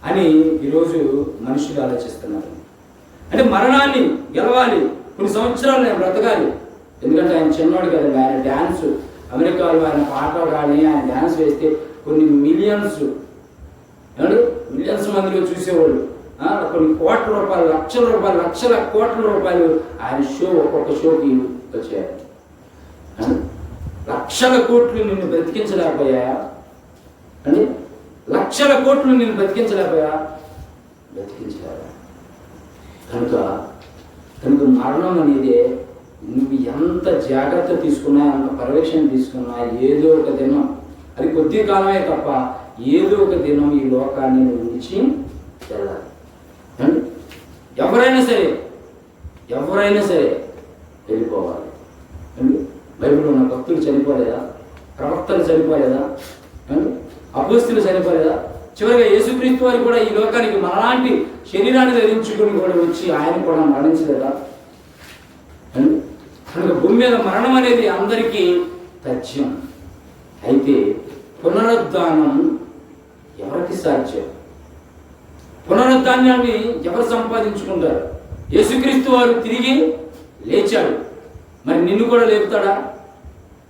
అని ఈరోజు మనుషులు ఆలోచిస్తున్నారు. అంటే మరణాన్ని గెలవాలి, కొన్ని సంవత్సరాలు నేను బ్రతకాలి. ఎందుకంటే ఆయన చిన్నవాడు కదండి, ఆయన డ్యాన్స్ అమెరికాలో ఆయన పాటలు కానీ ఆయన డ్యాన్స్ వేస్తే కొన్ని మిలియన్స్ మందిలో చూసేవాళ్ళు, కొన్ని కోట్ల రూపాయలు, లక్షల రూపాయలు, లక్షల కోట్ల రూపాయలు ఆయన షో ఒక్కొక్క షోకి వచ్చాయి. లక్షల కోట్లు నిన్ను బ్రతికించలేకపోయా అండి, లక్షల కోట్లు నిన్ను బ్రతికించలేకపోయా, బ్రతికించలేకపోయా. కనుక మరణం అనేది నువ్వు ఎంత జాగ్రత్త తీసుకున్నా, ఎంత పర్యవేక్షణ తీసుకున్నా, ఏదో ఒక దినం, అది కొద్ది కాలమే తప్ప ఏదో ఒక దినం ఈ లోకాన్ని విడిచి వెళ్ళాలి. ఎవరైనా సరే వెళ్ళిపోవాలి. బైబిల్లో ఉన్న భక్తులు చనిపోలేదా, ప్రవక్తలు చనిపోలేదా, అపోస్తులు చనిపోలేదా? చివరిగా యేసుక్రీస్తు వారు కూడా ఈ లోకానికి మనలాంటి శరీరాన్ని ధరించుకుని కూడా వచ్చి ఆయన కూడా మరణించలేదా? కనుక భూమి మీద మరణం అనేది అందరికీ తథ్యం. అయితే పునరుద్ధానం ఎవరికి సాధ్యం? పునరుద్ధానాన్ని ఎవరు సంపాదించుకుంటారు? యేసుక్రీస్తు వారు తిరిగి లేచాడు, మరి నిన్ను కూడా లేపుతాడా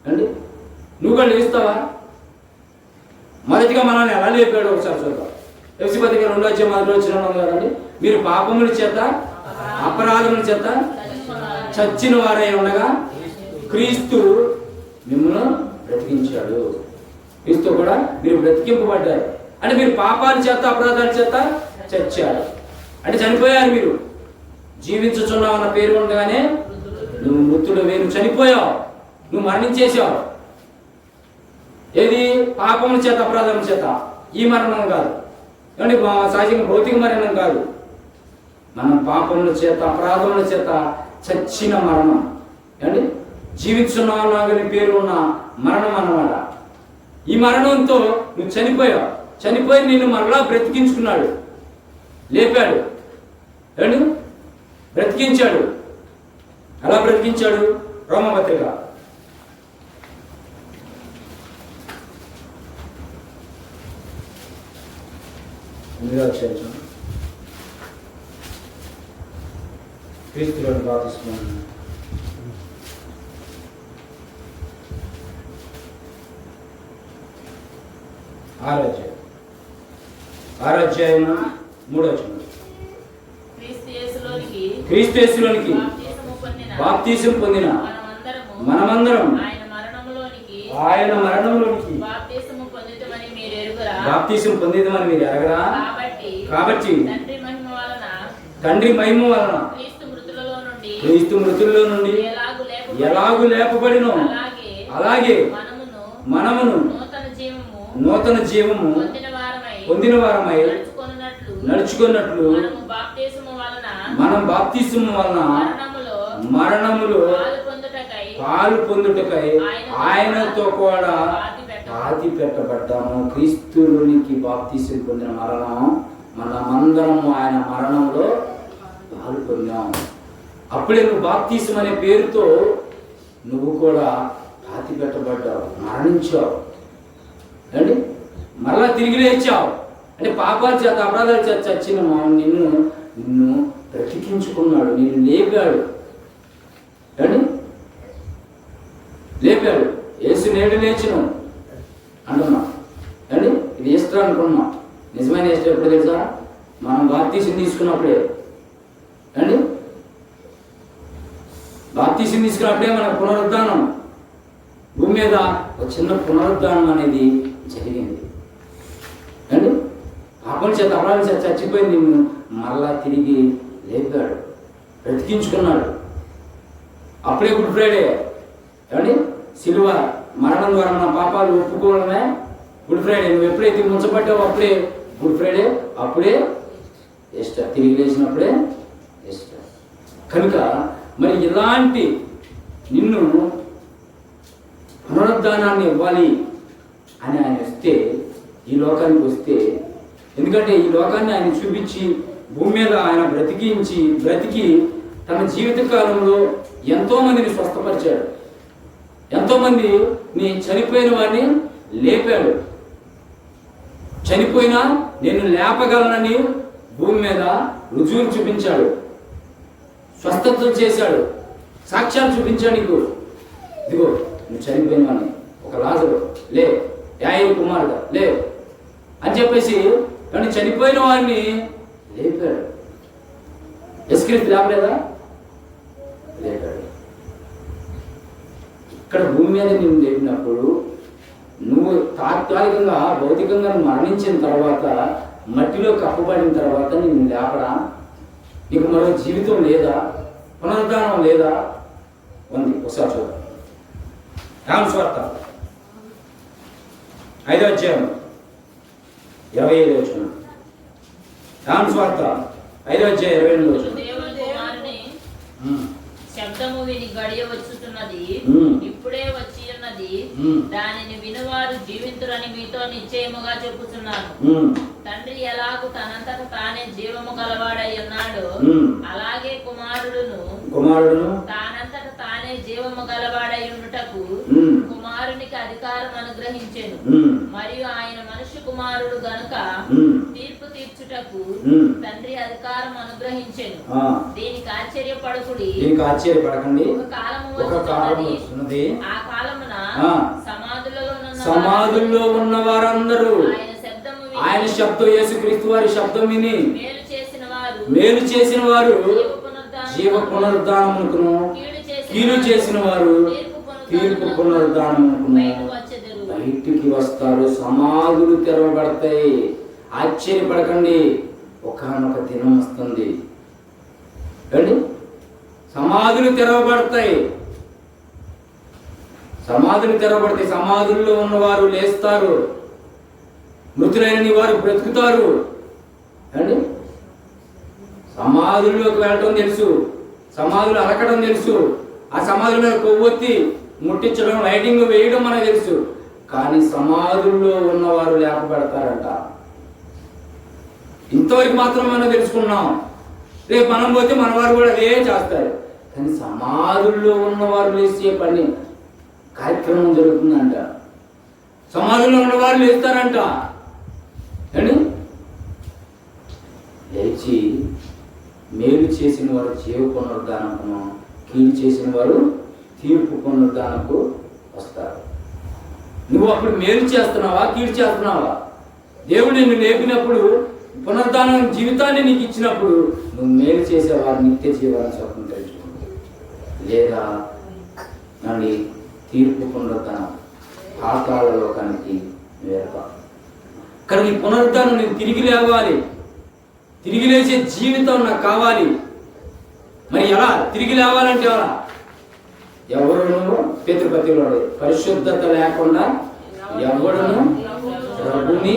అండి? నువ్వు కూడా లేస్తావా? మొదటిగా మనల్ని ఎలా లేపాడు ఒకసారి చూద్దాం. ఎఫెసీ పత్రిక 2:1 ఉంది కదండి. మీరు పాపముల చేత అపరాధముల చేత చచ్చిన వారై ఉండగా క్రీస్తు మిమ్మల్ని బ్రతికించాడు. క్రీస్తు కూడా మీరు బ్రతికింపబడ్డారు. అంటే మీరు పాపాల చేత అపరాధాల చేత చచ్చారు, అంటే చనిపోయారు. మీరు జీవించుచున్నావు అన్న పేరు ఉండగానే నువ్వు మృతుడవే, నువ్వు చనిపోయావు, నువ్వు మరణించేసావు. ఏది? పాపముల చేత అపరాధముల చేత. ఈ మరణం కాదు ఏమండి, సహజంగా భౌతిక మరణం కాదు. మనం పాపముల చేత అపరాధముల చేత చచ్చిన మరణం. ఏమండి, జీవించున్నావు నాగని పేరు ఉన్న మరణం అన్నమాట. ఈ మరణంతో నువ్వు చనిపోయావు. చనిపోయి నిన్ను మరలా బ్రతికించుకున్నాడు, లేపాడు, ఏమండి బ్రతికించాడు. ఎలా బ్రతికించాడు? రోమపత్రిక 8వ క్రీస్తులోని బాప్తిస్మం. 6వ అధ్యాయం 3వ వచనం. క్రీస్తు యేసులోనికి బాప్తిసం పొందిన మనమందరం ఆయన మరణంలోనికి బాప్తిసం పొందిదమని మీరు ఎరగరా? కాబట్టి తండ్రి మహిమ వలన క్రీస్తు మృతుల్లో నుండి ఎలాగు లేపబడినో అలాగే మనమును నూతన జీవము పొందిన వారమై నడుచుకున్నట్లు మనం బాప్తిసము వలన మరణములో పాలు పొందుటకై ఆయనతో కూడా పాతి పెట్టబడ్డాము. క్రీస్తులోనికి బాప్తిసం పొందిన మరణం, మనమందరము ఆయన మరణంలో పాలు పొందాము. అప్పుడే నువ్వు బాప్తిసం అనే పేరుతో నువ్వు కూడా పాతి పెట్టబడ్డావు, మరణించావు, అండి మరలా తిరిగి లేచావు. అంటే పాపాల చేత అపరాధాల చేత చచ్చిన నిన్ను బ్రతికించుకున్నాడు, నిన్ను లేపాడు, అండి లేపాడు. యేసు నేడు లేచును అంటున్నా, అండి ఇది ఈస్టర్ అనుకున్నాం. నిజమైన ఈస్టర్ ఎప్పుడు తెలుసా? మనం బాప్తిసం తీసుకున్నప్పుడే, అండి బాప్తిసం తీసుకున్నప్పుడే మన పునరుద్ధానం, భూమి మీద ఒక చిన్న పునరుద్ధానం అనేది జరిగింది. అండి పాపం చేత అపరాధం చేత చచ్చిపోయింది, నిన్ను మరలా తిరిగి లేపాడు, బ్రతికించుకున్నాడు. అప్పుడే గుడ్ ఫ్రైడే. ఏమండి సిలువ మరణం ద్వారా మన పాపాలు ఒప్పుకోవడమే గుడ్ ఫ్రైడే. నువ్వు ఎప్పుడైతే ముంచబడ్డావు అప్పుడే గుడ్ ఫ్రైడే, అప్పుడే ఈస్టర్, తిరిగి లేచినప్పుడే ఈస్టర్. కనుక మరి ఇలాంటి నిన్ను పునరుద్ధానాన్ని ఇవ్వాలి అని ఆయన వస్తే, ఈ లోకానికి వస్తే, ఎందుకంటే ఈ లోకాన్ని ఆయన చూపించి భూమి మీద ఆయన బ్రతికి తన జీవిత కాలంలో ఎంతో మందిని స్వస్థపరిచాడు, ఎంతో మంది చనిపోయిన వాడిని లేపాడు. చనిపోయినా నేను లేపగలనని భూమి మీద రుజువులు చూపించాడు, స్వస్థతలు చేశాడు, సాక్ష్యాలు చూపించాడు. నీకు ఇదిగో నువ్వు చనిపోయిన వాడిని, ఒక లాజరు లే, యాయిరు కుమారుడు లే అని చెప్పేసి కానీ చనిపోయిన వాడిని లేపాడు. యేసుక్రీస్తు లేపలేదా? లేపాడు. ఇక్కడ భూమి మీద నిన్ను లేపినప్పుడు నువ్వు తాత్కాలికంగా భౌతికంగా మరణించిన తర్వాత, మట్టిలో కప్పబడిన తర్వాత నిన్ను లేపడా? నీకు మరో జీవితం లేదా? పునరుద్ధానం లేదా? ఉంది. ఒకసారి చూద్దాం. యోహాను సువార్త 5వ అధ్యాయం 25వ వచనం. యోహాను సువార్త 5వ అధ్యాయం 22వ వచనం. శబ్దము విని గడియ వచ్చుతున్నది, ఇప్పుడే వచ్చి ఉన్నది, దానిని వినువారు జీవింతురని మీతో నిశ్చయముగా చెప్పుచున్నాను. తండ్రి ఎలాగూ తనంతట తానే జీవము గలవాడై ఉన్నాడు, అలాగే కుమారుడును తానంతట తానే జీవము గలవాడై ఉండుటకు కుమారునికి అధికారం అనుగ్రహించెను. మరియు ఆయన మనుష్య కుమారుడు గనుక తీర్పు తీర్చుటకు తండ్రి అధికారం అనుగ్రహించెను. దీనికి ఆశ్చర్యపడకుడి, ఒక కాలము వస్తున్నది, ఆ కాలమున సమాధుల్లో ఉన్న వారందరూ ఆయన శబ్దం, యేసుక్రీస్తు వారి శబ్దం విని మేలు చేసిన వారు జీవ పునరుద్ధానమును, కీడు చేసిన వారు తీర్పు పునరుద్ధానమును బయటికి వస్తారు. సమాధులు తెరవబడతాయి. ఆశ్చర్యపడకండి, ఒకానొక దినం వస్తుంది అండి, సమాధులు తెరవబడతాయి. సమాధులు తెరవబడతాయి. సమాధుల్లో ఉన్నవారు లేస్తారు, మృతులైన వారు బ్రతుకుతారు అండి. సమాధుల్లోకి వెళ్ళటం తెలుసు, సమాధులు అలకడం తెలుసు, ఆ సమాధుల మీద కొవ్వొత్తి ముట్టించడం, లైటింగ్ వేయడం మనకు తెలుసు. కానీ సమాధుల్లో ఉన్నవారు లేపబడతారంట. ఇంతవరకు మాత్రం మనం తెలుసుకున్నాం. రేపు మనం పోతే మన వారు కూడా అదే చేస్తారు. కానీ సమాధుల్లో ఉన్నవారు లేచే పని కార్యక్రమం జరుగుతుందంట. సమాధుల్లో ఉన్నవారు లేస్తారంట అండి. లేచి మేలు చేసిన వారు జీవ పునరుద్ధానమును, కీడు చేసిన వారు తీర్పు పునరుద్ధానకు వస్తారు. నువ్వు అప్పుడు మేలు చేస్తున్నావా, కీడు చేస్తున్నావా? దేవుడు నిన్ను లేపినప్పుడు, పునరుద్ధానం జీవితాన్ని నీకు ఇచ్చినప్పుడు నువ్వు మేలు చేసేవారు నిత్య జీవాన్ని స్వతంత్రించుకుంటావు, లేదా నన్ను తీర్పు పునరుద్ధానం పాతాళ లోకానికి వేరపా. కానీ నీ పునరుద్ధానం నేను తిరిగి లేవాలి, తిరిగి లేచే జీవితం నాకు కావాలి. మరి ఎలా తిరిగి లేవాలంటే ఎలా? ఎవరును పేతురుపతిలో పరిశుద్ధత లేకుండా ఎవడును ప్రభుని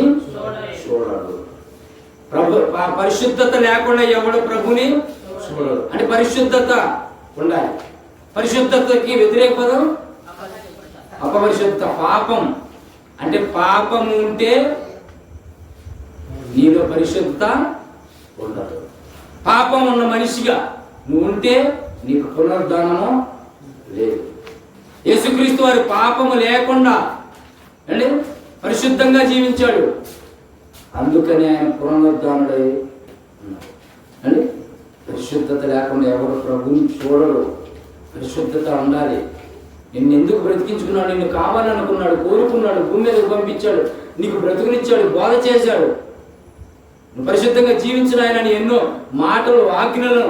చూడడు. పరిశుద్ధత లేకుండా ఎవడు ప్రభుని చూడడు అంటే పరిశుద్ధత ఉండాలి. పరిశుద్ధతకి వ్యతిరేక పదం అపరిశుద్ధత, పాపం. అంటే పాపం ఉంటే నీలో పరిశుద్ధత ఉండదు. పాపం ఉన్న మనిషిగా నువ్వు ఉంటే నీకు పునరుద్ధానము లేదు. యేసుక్రీస్తు వారు పాపము లేకుండా అంటే పరిశుద్ధంగా జీవించాడు. అందుకని ఆయన పునరుద్ధానుడై అంటే పరిశుద్ధత లేకుండా ఎవరు ప్రభుని చూడరు. పరిశుద్ధత ఉండాలి. నిన్ను ఎందుకు బ్రతికించుకున్నాడు? నిన్ను కావాలనుకున్నాడు, కోరుకున్నాడు, భూమి మీదకు పంపించాడు, నీకు బ్రతుకునిచ్చాడు, బోధ చేశాడు. నువ్వు పరిశుద్ధంగా జీవించిన ఆయన ఎన్నో మాటలు, ఆజ్ఞలను,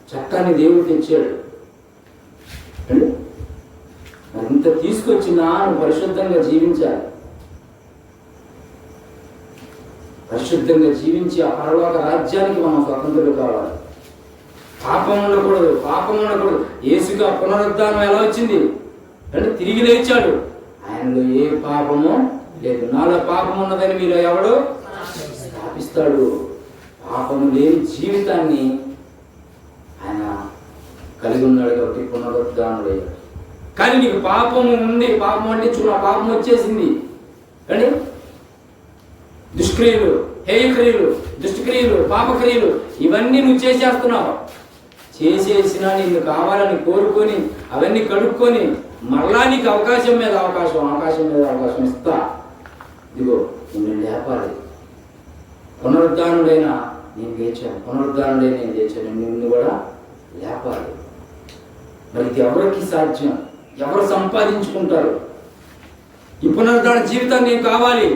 చట్టాన్ని దేవుడు తెచ్చాడు. మరింత తీసుకొచ్చినా నువ్వు పరిశుద్ధంగా జీవించాలి. పరిశుద్ధంగా జీవించి ఆ పరలోక రాజ్యానికి మనం స్వతంత్రులు కావాలి. పాపం ఉండకూడదు, పాపం ఉండకూడదు. యేసుగా పునరుద్ధానం ఎలా వచ్చింది అంటే తిరిగి లేచాడు. ఆయనలో ఏ పాపము లేదు. నాలో పాపం ఉన్నదని మీరు ఎవడు స్థాపిస్తాడు? పాపము లేని జీవితాన్ని ఆయన కలిగి ఉన్నాడు కాబట్టి పునరుద్ధానుడయ్యాడు. కానీ నీకు పాపము ఉంది, పాపం అంటే చూడ పాపం వచ్చేసింది కానీ దుష్క్రియలు, హేయక్రియలు, దుష్టక్రియలు, పాపక్రియలు ఇవన్నీ నువ్వు చేసేస్తున్నావు. చేసేసినా నీకు కావాలని కోరుకొని అవన్నీ కడుక్కొని మరలా నీకు అవకాశం మీద అవకాశం ఇస్తా. ఇదిగో నిన్ను లేపాలి. పునరుద్ధానుడైనా నేను లేచాను, పునరుద్ధానుడైనా నేను లేచాను, నిన్ను కూడా లేపాలి. మరి ఇది ఎవరికి సాధ్యం? ఎవరు సంపాదించుకుంటారు? ఈ పునరుద్ధాన జీవితం నేను కావాలి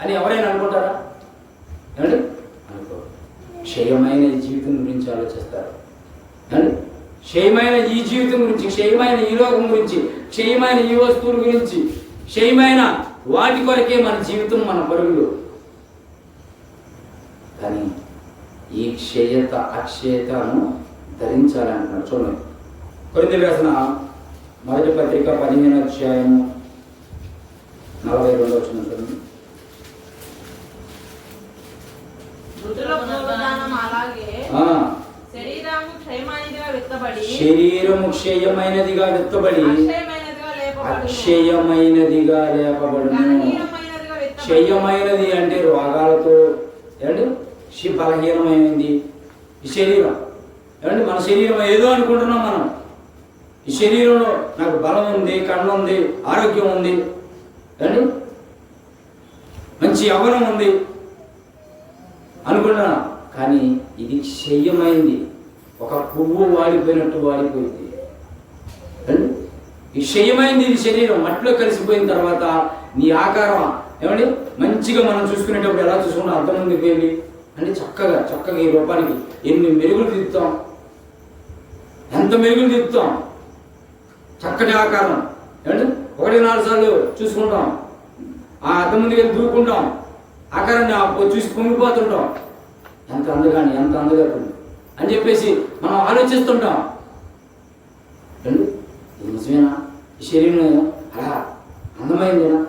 అని ఎవరైనా అనుకుంటారా? ఏమండి? అనుకో. క్షయమైన ఈ జీవితం గురించి ఆలోచిస్తారు. ఏమండి? క్షయమైన ఈ జీవితం గురించి, క్షయమైన ఈ లోకం గురించి, క్షయమైన ఈ వస్తువుల గురించి, క్షయమైన వాటి కొరకే మన జీవితం, మన పరుగులు. కానీ ఈ క్షయత అక్షయతను ధరించాలంటున్నారు. చూడండి, కొరింథీయులకు రాసిన మొదటి పత్రిక 15వ అధ్యాయము 42వ వచనం చూడండి. శరీరము క్షయమైనదిగా విత్తబడి అక్షయమైనదిగా లేపబడును. క్షయమైనది అంటే రోగాలతో ఏమండి బలహీనమైంది ఈ శరీరం. ఏమండి మన శరీరం ఏదో అనుకుంటున్నాం మనం. ఈ శరీరంలో నాకు బలం ఉంది, కన్ను ఉంది, ఆరోగ్యం ఉంది, ఏమండి మంచి యవ్వనం ఉంది అనుకుంటున్నా. కానీ ఇది క్షయమైంది. ఒక పువ్వు వాడిపోయినట్టు వాడిపోయింది. ఈ క్షయమైంది. ఇది శరీరం మట్టిలో కలిసిపోయిన తర్వాత నీ ఆకారం ఏమండి మంచిగా మనం చూసుకునేటప్పుడు ఎలా చూసుకుంటాం అర్థం ముందుకు వెళ్ళి అంటే చక్కగా ఈ రూపానికి ఎన్ని మెరుగులు దిద్దుతాం, ఎంత మెరుగులు దిద్దుతాం. చక్కటి ఆకారం ఏమంటే 1-4 సార్లు చూసుకుంటాం, ఆ అద్దం ముందుకు వెళ్ళి దూకుంటాం, ఆకారాన్ని చూసి పొంగిపోతుంటాం. ఎంత అందగా అని చెప్పేసి మనం ఆలోచిస్తుంటాం. ఇది నిజమేనా? ఈ శరీరం అలా అందమైందేనా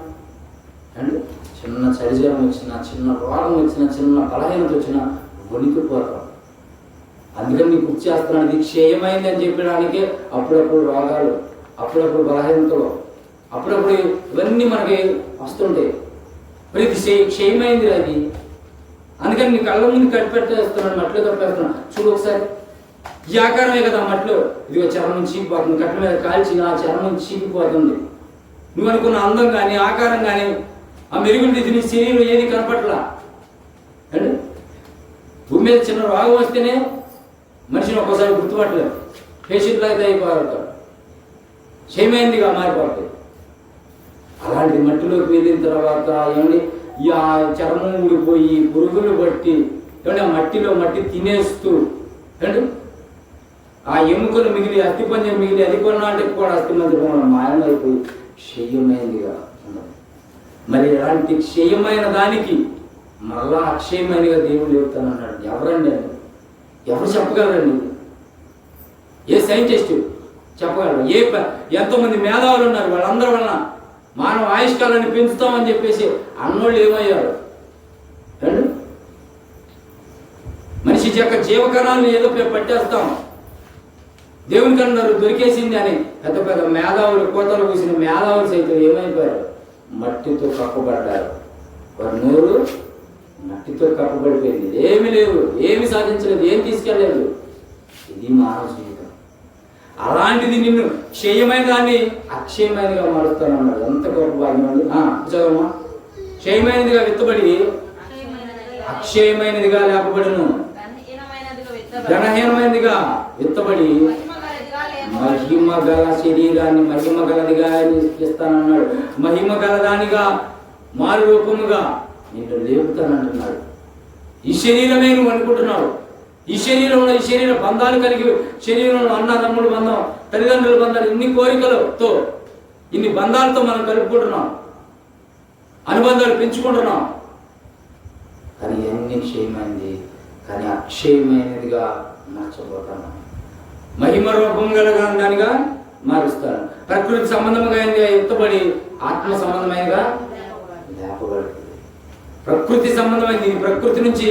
అండి? చిన్న చలిజ్వరం వచ్చినా, చిన్న రోగం వచ్చినా, చిన్న బలహీనత వచ్చినా వణికిపోతాం. అందుకని నీకు గుర్తు చేస్తున్నాను, ఇది క్షయమైంది అని చెప్పడానికే అప్పుడప్పుడు రోగాలు, అప్పుడప్పుడు బలహీనతలు, అప్పుడప్పుడు ఇవన్నీ మనకి వస్తుంటాయి. మరి ఇది క్షయమైంది అది. అందుకని నీ కళ్ళ ముందు కట్టిపెట్టేస్తున్నాడు, మట్లో కట్టేస్తున్నాడు. చూడు ఒకసారి, ఈ ఆకారమే కదా మట్లో. ఇదిగో చర్మం చీకిపోతుంది, కట్ల మీద కాల్చి ఆ చర్మం చీకిపోతుంది. నువ్వు అనుకున్న అందం కానీ ఆకారం కానీ ఆ మెరుగులు దిద్ది నీ శరీరం ఏది కనపట్లా అండి. భూమి మీద చిన్న రోగం వస్తేనే మనిషిని ఒక్కోసారి గుర్తుపట్టలేదు, పేషెంట్ లాగా అయిపోతాడు, క్షయమైందిగా మారిపోతాయి. అలాంటి మట్టిలోకి వెళ్ళిన తర్వాత ఏమండి ఆ చర్మం ఊడిపోయి పురుగులు పట్టి ఏమంటే ఆ మట్టి తినేస్తూ ఏమండి ఆ ఎముకలు మిగిలి అస్థిపంజం మిగిలి అది కొన్నాళ్ళకి కూడా అస్థిపంజం మాయమైపోయి క్షయమైందిగా ఉన్నది. మరి ఇలాంటి క్షయమైన దానికి మళ్ళా అక్షయమైనగా దేవుడు చెబుతానన్నాడు. ఎవరండి అని ఎవరు చెప్పగలరండి? ఏ సైంటిస్ట్ చెప్పగలరు? ఎంతోమంది మేధావులు ఉన్నారు, వాళ్ళందరి వలన మానవ ఆయుష్కాలాన్ని పెంచుతామని చెప్పేసి అన్నోళ్ళు ఏమయ్యారు? మనిషి యొక్క జీవకణాలను ఏదో పట్టేస్తాం, దేవునికి అన్నారు దొరికేసింది అని పెద్ద పెద్ద మేధావులు, కోతలు కూసిన మేధావులు సైతం ఏమైపోయారు? మట్టితో కప్పబడ్డారు. వారి నోరు మట్టితో కప్పబడిపోయింది. ఏమి లేవు, ఏమి సాధించలేదు, ఏం తీసుకెళ్ళలేదు. ఇది మానవ జీవితం. అలాంటిది నిన్ను క్షయమైన దాన్ని అక్షయమైనదిగా మారుస్తానన్నాడు. ఎంత గొప్ప భాగ్యం. చదవమ్మా. క్షయమైనదిగా విత్తబడి అక్షయమైనదిగా లేపబడును, ఘనహీనమైనదిగా విత్తబడి మహిమ గల శరీరాన్ని మహిమ గలదిగా ఇస్తానన్నాడు. మహిమ గలదానిగా మారు రూపముగా నిన్ను లేపుతానంటున్నాడు. ఈ శరీరమే నువ్వు అనుకుంటున్నావు. ఈ శరీర బంధాలు కలిగి, శరీరంలో అన్నదమ్ముడు బంధం, తల్లిదండ్రుల బంధాలు, ఇన్ని కోరికలతో, ఇన్ని బంధాలతో మనం కలుపుకుంటున్నాం, అనుబంధాలు పెంచుకుంటున్నాం. కానీ ఎన్ని క్షయమైంది, కానీ అక్షయమైనదిగా మార్చబోతాను. మహిమ రూపం గల దానిగా మారుస్తాను. ప్రకృతి సంబంధంగా ఎత్తబడి ఆత్మ సంబంధమైనగా లేపబడుతుంది. ప్రకృతి సంబంధమైంది. ప్రకృతి నుంచి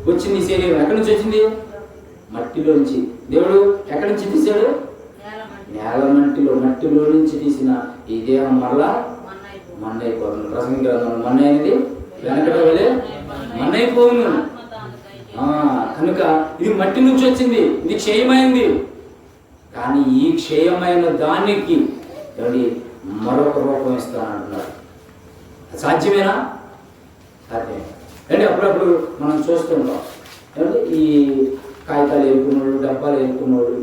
వచ్చింది శరీరం. ఎక్కడి నుంచి వచ్చింది? మట్టిలో నుంచి. దేవుడు ఎక్కడి నుంచి తీశాడు? నేల మట్టిలో నుంచి తీసిన ఈ దేహం మరలా మన్నైపోతుంది. ప్రసంగి గ్రంథం మన్నైనది వెనకట వెళ్ళే మన్నైపోను. కనుక ఇది మట్టి నుంచి వచ్చింది, ఇది క్షయమైంది. కానీ ఈ క్షయమైన దానికి మరొక రూపం ఇస్తానంటున్నారు. సాధ్యమేనా? సాధ్యమే. అంటే అప్పుడప్పుడు మనం చూస్తుంటాం ఏమంటే ఈ కాగితాలు ఎరుకున్నాడు, డబ్బాలు ఎరుకున్నాడు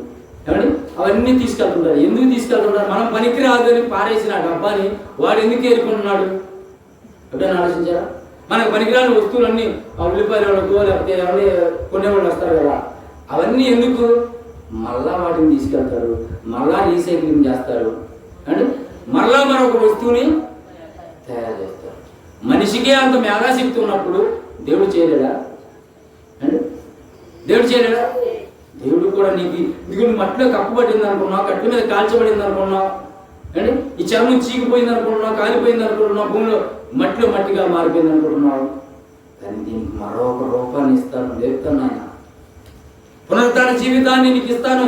ఏమండి అవన్నీ తీసుకెళ్తుంటారు. ఎందుకు తీసుకెళ్తుంటారు? మనం పనికి రాదు అని పారేసిన ఆ డబ్బాని వాడు ఎందుకు ఎరుకుంటున్నాడు? ఎప్పుడైనా ఆలోచించారా? మనకు పనికిరాని వస్తువులన్నీ ఉల్లిపాయలు లేకపోతే ఎవరి కొనేవాళ్ళు వస్తారు కదా, అవన్నీ ఎందుకు? మళ్ళా వాటిని తీసుకెళ్తారు, మళ్ళా రీసైక్లింగ్ చేస్తారు అంటే మళ్ళా మరొక వస్తువుని తయారు చేస్తారు. మనిషికే అంత మేధాశక్తి ఉన్నప్పుడు దేవుడు చేయలేడా? అండి దేవుడు చేయలేడా? దేవుడు కూడా నీకు ఇదిగో మట్టిలో కప్పబడింది అనుకున్నావు, కట్ల మీద కాల్చబడింది అనుకున్నావు అండి, ఈ చర్మం చీకిపోయింది అనుకుంటున్నావు, కాలిపోయింది అనుకుంటున్నావు, భూమిలో మట్టిగా మారిపోయింది అనుకుంటున్నావు. కానీ దీనికి మరొక రూపాన్ని ఇస్తాను, చెప్తాను ఆయన, పునరుద్ధరణ జీవితాన్ని నీకు ఇస్తాను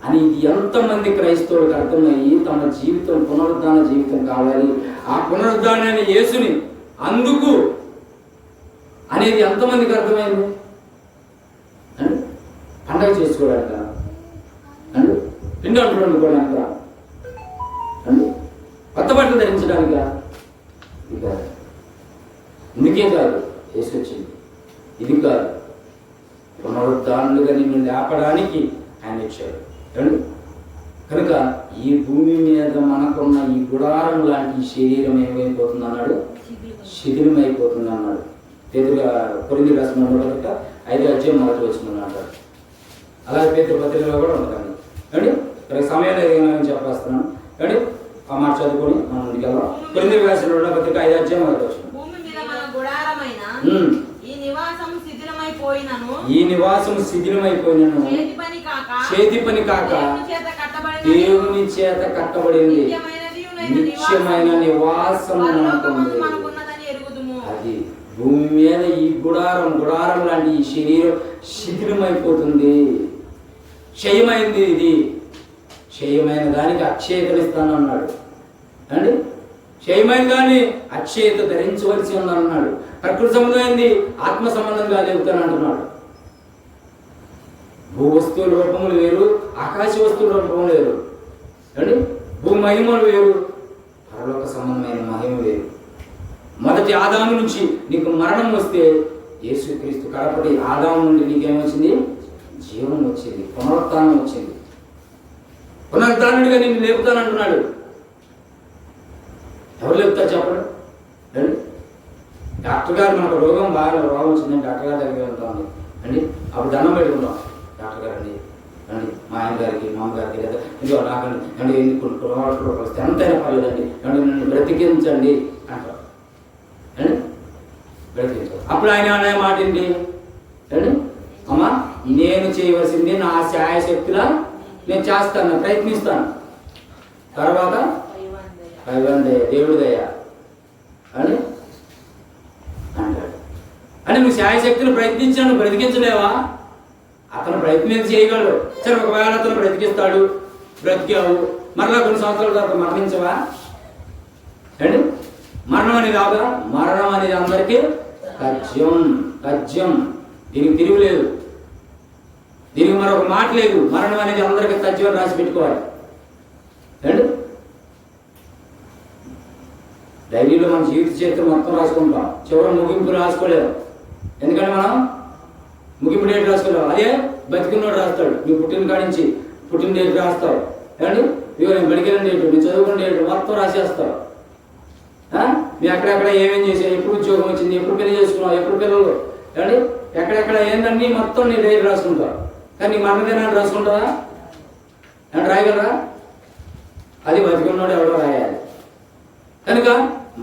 అని. ఇది ఎంతమంది క్రైస్తవులకు అర్థమయ్యి తమ జీవితం పునరుద్ధరణ జీవితం కావాలి, ఆ పునరుద్ధరణ యేసుని అందుకు అనేది ఎంతమందికి అర్థమైంది? అండి పండగ చేసుకోవడానిక అండి, పిండి వంటలు వండుకోవడానిక అండి, కొత్త బట్టలు ధరించడానిక? ఇది కాదు. ఇందుకే కాదు యేసు వచ్చింది, ఇది కాదు. పునరుద్ధరణలుగా నిన్ను లేపడానికి ఆయన ఇచ్చాడు. కనుక ఈ భూమి మీద మనకున్న ఈ గుడారం లాంటి శరీరం ఏమైపోతుంది అన్నాడు, శిథిలమైపోతుంది అన్నాడు. పేతురు కొరింథీ రాసిన 5:1 అంటాడు. అలాగే పేతురు పత్రికలో కూడా ఉంటుంది. అండి ఇక్కడ సమయం లేదు నేను చెప్పేస్తున్నాను. అండి ఆ మాట చదువుకొని మనం ముందుకెళ్దాం. కొరింథీ రాసిన 5:1. ఈ నివాసం శిథిలమైపోయినను చేతి పని కాక దేవుని చేత కట్టబడింది నిత్యమైన నివాసం అది. భూమి మీద ఈ గుడారం లాంటి ఈ శరీరం శిథిలమైపోతుంది, క్షయమైంది. ఇది క్షయమైన దానికి అక్షయతనిస్తాను అన్నాడు. అండి క్షయమైన దాన్ని అక్షయత ధరించవలసి ఉందన్నాడు. ప్రకృతి సంబంధమైంది ఆత్మ సంబంధంగా చెబుతాను అంటున్నాడు. భూ వస్తువుల రూపములు వేరు, ఆకాశ వస్తువుల రూపములు వేరు. అండి భూ మహిమలు వేరు, పరలోక సంబంధమైన మహిమ వేరు. మొదటి ఆదాము నుంచి నీకు మరణం వస్తే యేసుక్రీస్తు కడపటి ఆదాము నుండి నీకేమొచ్చింది? జీవం వచ్చింది, పునరుత్థానం వచ్చింది. పునరుత్థానుడిగా నిన్ను లేపుతానంటున్నాడు. ఎవరు లేపుతారు చెప్పండి? అండి డాక్టర్ గారు మనకు రోగం వచ్చిందని డాక్టర్ గారి దగ్గర వెళ్తాం అండి. అప్పుడు దండం పెట్టుకుంటాం, డాక్టర్ గారు అండి మా ఆయన గారికి మా అమ్మగారికి లేదా ఇదిగో నాకండి అండి ఎంతైనా పర్లేదండి అండి నన్ను బ్రతికించండి అంటారు. అండి బ్రతికించారు. అప్పుడు ఆయన అనే మాట ఏంటి అండి? అమ్మా నేను చేయవలసింది నా శాయశక్తిలా నేను చేస్తాను, ప్రయత్నిస్తాను. తర్వాత దేవుడి దయ అని అంటాడు. అంటే నువ్వు శాయశక్తిని ప్రయత్నించాను, బ్రతికించలేవా? అతను ప్రయత్నం చేయగలడు. సరే ఒకవేళ అతను బ్రతికిస్తాడు, బ్రతికావు, మరలా కొన్ని సంవత్సరాల తర్వాత మరణించవా? అండి మరణం అనేది రాదా? మరణం అనేది అందరికీ తథ్యం. దీనికి తిరుగులేదు, దీనికి మరొక మాట లేదు. మరణం అనేది అందరికీ తథ్యం రాసి పెట్టుకోవాలి. అండి డైరీలో మన జీవిత చరిత్ర మొత్తం రాసుకుంటాం, చివరి ముగింపు రాసుకోలేము. ఎందుకంటే మనం ముగింపు డేట్ రాసుకోలేము. అదే బతికున్నోడు రాస్తాడు. నువ్వు పుట్టిన కాడి నుంచి పుట్టిన డేట్ రాస్తావు. ఏమండి ఇదిగో నేను బడికెళ్ళిన డేట్, నేను చదువుకున్న డేట్ మొత్తం రాసేస్తావు. మీరు ఎక్కడెక్కడ ఏమేం చేసావు, ఎప్పుడు ఉద్యోగం వచ్చింది, ఎప్పుడు పెళ్లి చేసుకున్నావు, ఎప్పుడు పిల్లలు, ఏమండి ఎక్కడెక్కడ ఏందన్నీ మొత్తం నీ డైరీ రాసుకుంటావు. కానీ నీ మరణదినాన్ని రాసుకుంటావా? రాయగలరా? అది బతికున్నోడు ఎవడో రాయాలి. కనుక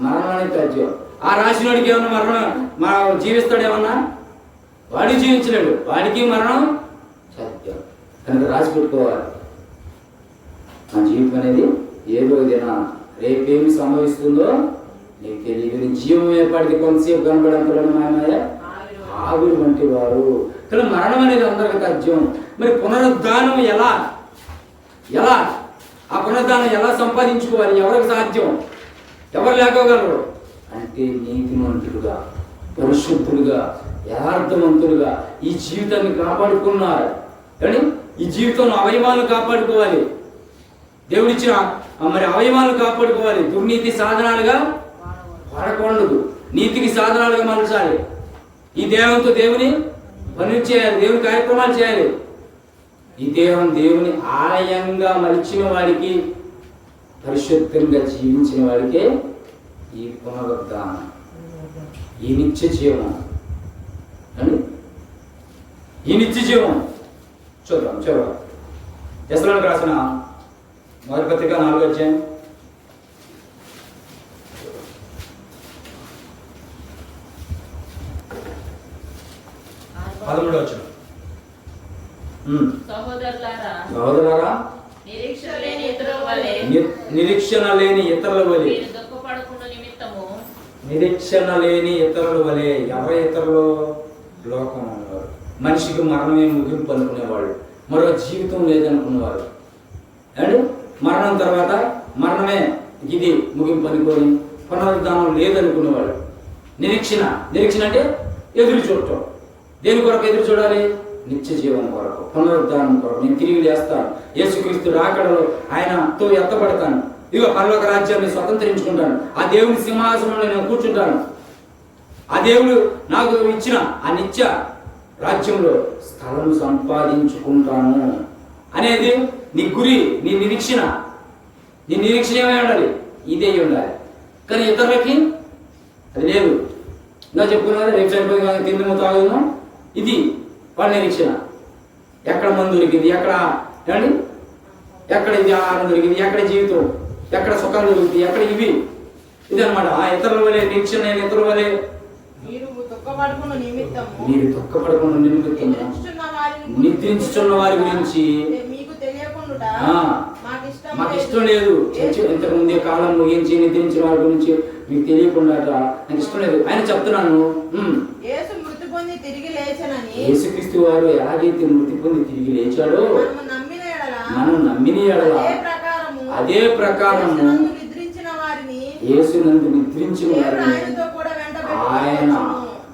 మరణం అనేది తథ్యం. ఆ రాసినోడికి ఏమన్నా మరణం జీవిస్తాడేమన్నా? వాడి జీవించలేడు, వాడికి మరణం సత్యం. కనుక రాసి పెట్టుకోవాలి. మన జీవితం అనేది ఏదో దిన రేపేమి సంభవిస్తుందో నీకు తెలియదు. జీవం ఏర్పడితే కొంతసేపు కనబడంతలోనే మాయమాయ ఆవిరి వంటి వారు. కానీ మరణం అనేది అందరికి తథ్యం. మరి పునరుద్ధానం ఎలా? ఆ పునరుద్ధానం ఎలా సంపాదించుకోవాలి? ఎవరికి సాధ్యం? ఎవరు లేకోగలరు అంటే నీతిమంతులుగా, పరిశుద్ధులుగా, యథార్థవంతులుగా ఈ జీవితాన్ని కాపాడుకున్నారు. కానీ ఈ జీవితంలో అవయవాలను కాపాడుకోవాలి. దేవుడిచ్చిన మరి అవయవాలను కాపాడుకోవాలి. దుర్నీతి సాధనాలుగా వాడకూడదు, నీతికి సాధనాలుగా మలచాలి. ఈ దేహంతో దేవుని పనులు చేయాలి, దేవుని కార్యక్రమాలు చేయాలి. ఈ దేహం దేవుని ఆలయంగా మలిచిన వాడికి, పరిశుద్ధంగా జీవించిన వాడికే ఈ పునరుద్ధానం, ఈ నిత్య జీవం అని ఈ నిత్య జీవం చూద్దాం. తెస్సలోనికీయులకు రాసిన మొదటి పత్రిక 4వ అధ్యాయం 13వ వచనం. సహోదరులారా నిరీక్షణ లేని ఇతరుల వలె ఎవరి ఇతరులు? లోకం ఉన్నవారు. మనిషికి మరణమే ముగింపు అనుకునేవాళ్ళు, మరో జీవితం లేదనుకునేవారు. అండ్ మరణం తర్వాత మరణమే ఇది ముగింపు అనుకోని, పునరుద్ధానం లేదనుకునేవాళ్ళు. నిరీక్షణ అంటే ఎదురు చూడటం. దేని కొరకు ఎదురు చూడాలి? నిత్య జీవం కొరకు, పునరుద్ధానం కొరకు. నేను తిరిగి లేస్తాను, యేసుక్రీస్తు రాకడలో ఆయనతో ఎత్తబడతాను, ఇదిగో పరలోక రాజ్యాన్ని స్వతంత్రించుకుంటాను, ఆ దేవుని సింహాసనంలో నేను కూర్చుంటాను, ఆ దేవుడు నాకు ఇచ్చిన ఆ నిత్య రాజ్యంలో స్థలం సంపాదించుకుంటాను అనేది నీ గురి, నీ నిరీక్షణ ఏమై ఉండాలి? ఇదే ఉండాలి. కానీ ఇతరులకి అది లేదు. ఇంకా చెప్పుకున్నా రేపు సరిపోయి తిందుము తాగుదాం, ఇది వాళ్ళ నిరీక్షణ. ఎక్కడ మందు దొరికింది, ఎక్కడ ఇది ఆహారం దొరికింది, ఎక్కడ జీవితం, ఎక్కడ సుఖాలు దొరుకుతాయి, ఎక్కడ ఇవి, ఇది అనమాట. ఆ ఇతరుల వలె నిరీక్షణ, ఇతరుల వలె మీరు దుఃఖపడకుండా నిమిత్తము నిద్రించుచున్న వారి గురించి మాకు ఇష్టం లేదు. ఇంతకు ముందే కాలం ముగించి నిద్రించిన వారి గురించి మీకు తెలియకుండా నాకు ఇష్టం లేదు. ఆయన చెప్తున్నాను, యేసుక్రీస్తు వారు ఎలాగైతే మృతి పొంది తిరిగి లేచాడో మనం నమ్మిన ఎడల అదే ప్రకారము యేసునందు నిద్రించిన వారిని ఆయన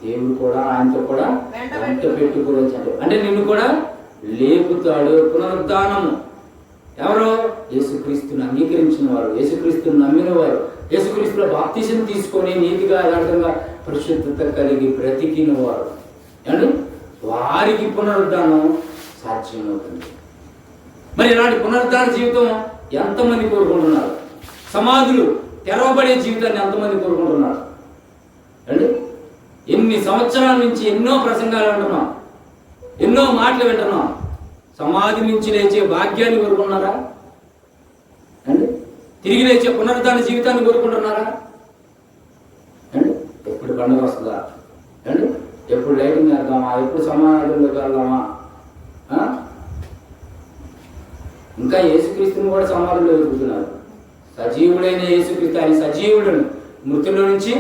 దేవుడు కూడా ఆయనతో కూడా వెంట పెట్టుకోవచ్చు. అంటే నిన్ను కూడా లేపుతాడు. పునరుద్ధానము ఎవరో? యేసుక్రీస్తుని అంగీకరించిన వారు, యేసుక్రీస్తుని నమ్మిన వారు, యేసుక్రీస్తులో బాప్తిసం తీసుకొని నీతిగా యథార్థంగా పరిశుద్ధత కలిగి బ్రతికిన వారు, ఏమండి, వారికి పునరుద్ధానం సాధ్యమవుతుంది. మరి ఇలాంటి పునరుద్ధాన జీవితం ఎంతమంది కోరుకుంటున్నారు? సమాధులు తెరవబడే జీవితాన్ని ఎంతమంది కోరుకుంటున్నారు అండి? ఎన్ని సంవత్సరాల నుంచి ఎన్నో ప్రసంగాలు వింటున్నాం, ఎన్నో మాటలు వింటున్నాం. సమాధి నుంచి లేచే భాగ్యాన్ని కోరుకుంటున్నారా అండి? తిరిగి లేచే పునరుద్ధాన జీవితాన్ని కోరుకుంటున్నారా అండి? ఎప్పుడు పండుగ వస్తుందా అండి? ఎప్పుడు లైటింగ్ వేద్దామా? ఎప్పుడు సమాధుల్లోకి వెళ్దామా? ఇంకా యేసుక్రీస్తుని కూడా సమాధుల్లో వెతుకుతున్నారు. సజీవుడైన యేసుక్రీస్తు, ఆయన సజీవుడు. మృతుల నుంచి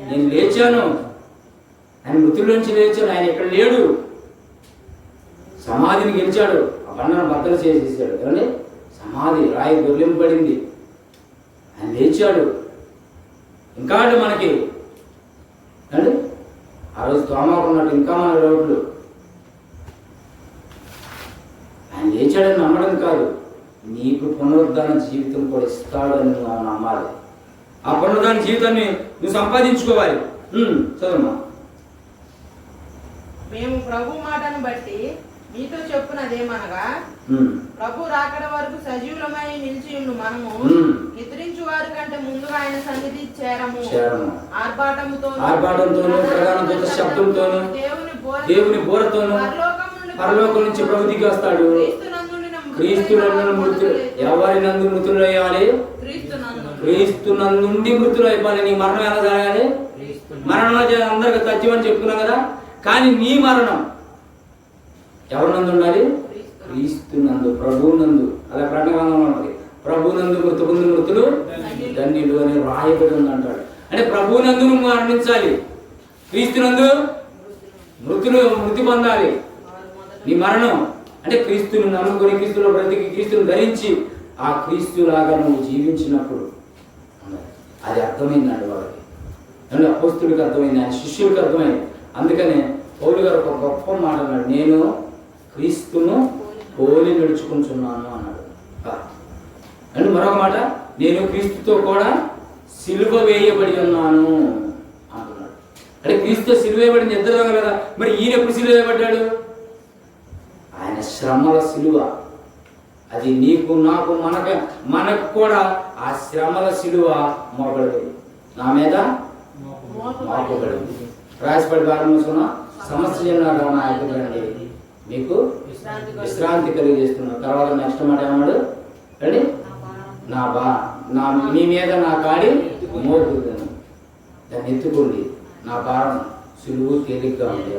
నేను లేచాను, ఆయన మృతుల నుంచి లేచాను. ఆయన ఇక్కడ లేడు, సమాధిని గెలిచాడు, ఆ బండను బద్దలు చేసేసాడు. ఏమండి, సమాధి రాయి దొర్లింపబడింది, ఆయన లేచాడు. ఇంకా మనకి అండి ఆ రోజు తోమాకున్నట్టు ఇంకా మన రోడ్లు. ఆయన లేచాడని నమ్మడం కాదు, నీకు పునరుద్ధాన జీవితం కూడా ఇస్తాడని నువ్వు నమ్మాలి. ఆ పునరుద్ధాన జీవితాన్ని నువ్వు సంపాదించుకోవాలి. చదువుమా. మేము ప్రభు మాటను బట్టి మీతో చెప్పునదేమనగా, ప్రభు రాకడ వరకు సజీవులమై నిలిచి ఉండు మనము నిద్రించు వారి కంటే ముందుగా ఆయన సన్నిధి చేరము. ఆర్భాటంతోను శబ్దంతోను దేవుని బోరతోను పరలోకం నుంచి ప్రభు దిగి వస్తాడు. క్రీస్తునందు మృతులు, ఎవరి నందు మృతులు అయ్యాలి? క్రీస్తునందుండి మృతులు అయిపోవాలి. నీ మరణం ఎలా జరగాలి? మరణం అందరికి తథ్యమని చెప్పుకున్నాం కదా. కానీ నీ మరణం ఎవరినందు ఉండాలి? క్రీస్తునందు, ప్రభువునందు. అలా ప్రకటన ఉంటుంది, ప్రభువునందు మృతులు మృతులు ధన్యులు అని రాయబడి ఉంది అంటాడు. అంటే ప్రభువునందు నువ్వు మరణించాలి, క్రీస్తునందు మృతి పొందాలి. నీ మరణం అంటే క్రీస్తుని నమ్ముకొని క్రీస్తులో బ్రతికి క్రీస్తుని ధరించి ఆ క్రీస్తులాగా నువ్వు జీవించినప్పుడు అది అర్థమైందండి వాళ్ళకి. అంటే అపోస్తుడికి అర్థమైంది, ఆయన శిష్యులకు అర్థమైంది. అందుకనే పౌలు గారు ఒక గొప్ప మాట అన్నాడు, నేను క్రీస్తును పోలి నడుచుకుంటున్నాను అన్నాడు. అండ్ మరొక మాట, నేను క్రీస్తుతో కూడా సిలువ వేయబడి ఉన్నాను అంటున్నాడు. అంటే క్రీస్తుతో సిలువ వేయబడింది ఇద్దరు కదా. మరి ఈయన ఎప్పుడు సిలువ వేయబడ్డాడు? ఆయన శ్రమల సిలువ. అది నీకు నాకు మనకు కూడా ఆ శ్రమల సిలువ మోపబడింది, నా మీద మోపబడింది. రాసిపడి ప్రారంభించుకున్న సమస్య నాయకుడండి మీకు విశ్రాంతి కలిగజేస్తున్నాడు. తర్వాత నెక్స్ట్ మాట ఏమన్నాడు అండి? మీ మీద నా కాడి మోపుతుంది, దాన్ని ఎత్తుకోండి, నా భారం సులువు తేలిగ్గా ఉంది.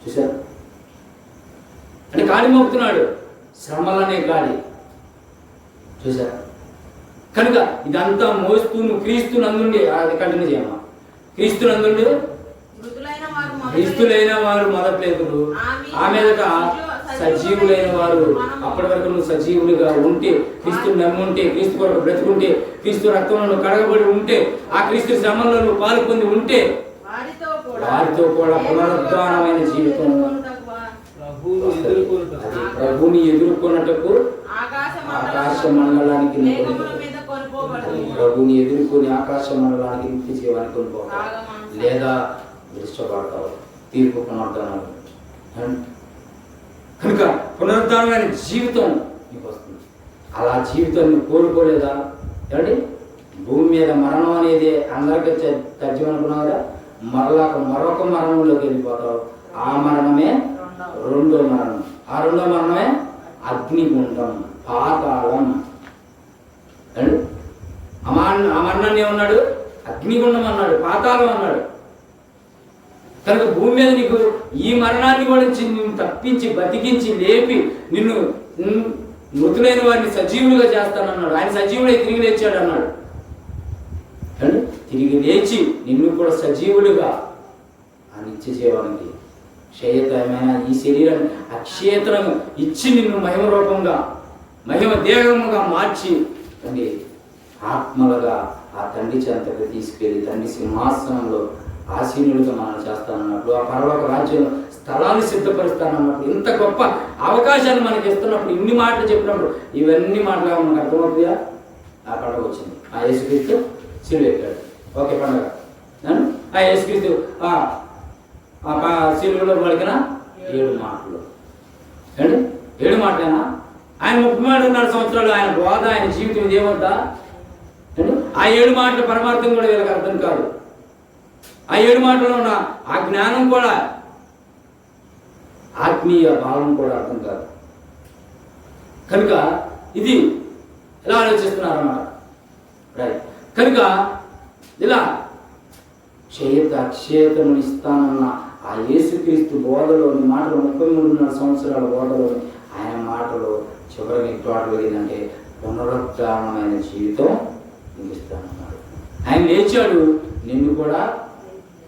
చూసారు అంటే కాడి మోపుతున్నాడు, శ్రమలనే కాడి. చూసారు కనుక ఇదంతా మోస్తూ నువ్వు క్రీస్తు నందుండి, అది కంటిన్యూ చేయమ్మా. క్రీస్తు నందుండి క్రీస్తులైన వారు మొదట్లేదులు, ఆ మీదట సజీవులైన వారు. అప్పటి వరకు నువ్వు సజీవులుగా ఉంటే, క్రీస్తుని నమ్మి ఉంటే, క్రీస్తు కొరకు బ్రతుకుంటే, క్రీస్తు రక్తంలో కడగబడి ఉంటే, ఆ క్రీస్తు శ్రమంలో నువ్వు పాలు పొంది ఉంటే, వారితో కూడా పునరుద్ధానమైన జీవితం, ప్రభుని ఎదుర్కొన్నటకు ఆకాశ మండలానికి, ప్రభుని ఎదుర్కొని ఆకాశ మండలానికి నిత్య జీవాన్ని కొనుక్కోవాలి, లేదా ఇష్టపడతావు తీర్పు పునరుద్ధానం. కనుక పునరుద్ధానమైన జీవితం నీకు వస్తుంది. అలా జీవితాన్ని కోరుకోలేదా? ఏమండి, భూమి మీద మరణం అనేది అందరికీ తథ్యం అనుకున్నాం కదా, మరొక మరణంలోకి వెళ్ళిపోతావు. ఆ మరణమే రెండో మరణం. ఆ రెండో మరణమే అగ్నిగుండం, పాతాళం. ఆ మరణాన్ని ఏమన్నాడు? అగ్నిగుండం అన్నాడు, పాతాళం అన్నాడు. కనుక భూమి మీద నీకు ఈ మరణాన్ని కూడా నిన్ను తప్పించి బతికించి లేపి నిన్ను మృతులైన వారిని సజీవులుగా చేస్తానన్నాడు. ఆయన సజీవుడై తిరిగి లేచాడు అన్నాడు. తిరిగి లేచి నిన్ను కూడా సజీవులుగా ఆ నిత్య జీవానికి క్షయతమైన ఈ శరీరాన్ని అక్షేత్రంగా ఇచ్చి నిన్ను మహిమ రూపంగా మహిమ దేహముగా మార్చి తండ్రి ఆత్మలుగా ఆ తండ్రి చెంతకు తీసుకెళ్లి తండ్రి సింహాసనంలో ఆసీనులుగా మనం చేస్తానన్నప్పుడు, ఆ పరలోక రాజ్యంలో స్థలాన్ని సిద్ధపరుస్తానన్నప్పుడు, ఇంత గొప్ప అవకాశాన్ని మనకి ఇస్తున్నప్పుడు, ఇన్ని మాటలు చెప్పినప్పుడు ఇవన్నీ మాటలు మనకు అర్థమవుతుందా? ఆ పండుగ వచ్చింది. ఆ యేసుక్రీస్తు సిలువ ఎక్కాడు. ఓకే, పండుగ. ఆ యేసుక్రీస్తు సిలువలో పలికిన 7 మాటలు. 7 మాటలేనా? ఆయన 33 సంవత్సరాలు ఆయన బోధ, ఆయన జీవితం ఇదేమవుతా? ఆ 7 మాటల పరమార్థం కూడా వీళ్ళకి అర్థం కాదు. ఆ 7 మాటల్లో ఉన్న ఆ జ్ఞానం కూడా, ఆత్మీయ భావం కూడా అర్థం కాదు. కనుక ఇది ఇలా ఆలోచిస్తున్నారు అన్నమాట. రైట్. కనుక ఇలా అక్షేతముని ఇస్తానన్న ఆ యేసుక్రీస్తు బోధలోని మాటలు 33 సంవత్సరాల బోధలోని ఆయన మాటలు చివరికి టోటల్ ఏంటంటే పునరుద్ధానమైన జీవితం ముగిస్తానన్నాడు. ఆయన లేచాడు, నిన్ను కూడా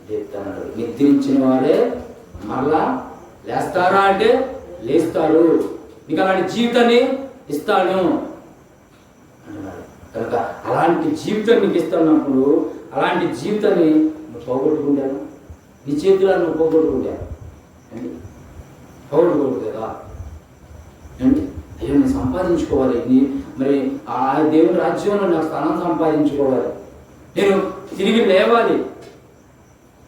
లేపుతాడు. నిద్రించిన వారే మరలా లేస్తారా అంటే లేస్తాడు. నీకు అలాంటి జీవితాన్ని ఇస్తాను అంటున్నాడు. కనుక అలాంటి జీవితాన్ని నీకు ఇస్తున్నప్పుడు అలాంటి జీవితాన్ని నువ్వు పోగొట్టుకుంటాను. నీ చేతిలో నువ్వు పోగొట్టుకుంటాను పోగొట్టుకోడు కదా అండి. అయ్యో నేను సంపాదించుకోవాలి, మరి ఆ దేవుని రాజ్యంలో నాకు స్థానం సంపాదించుకోవాలి, నేను తిరిగి లేవాలి,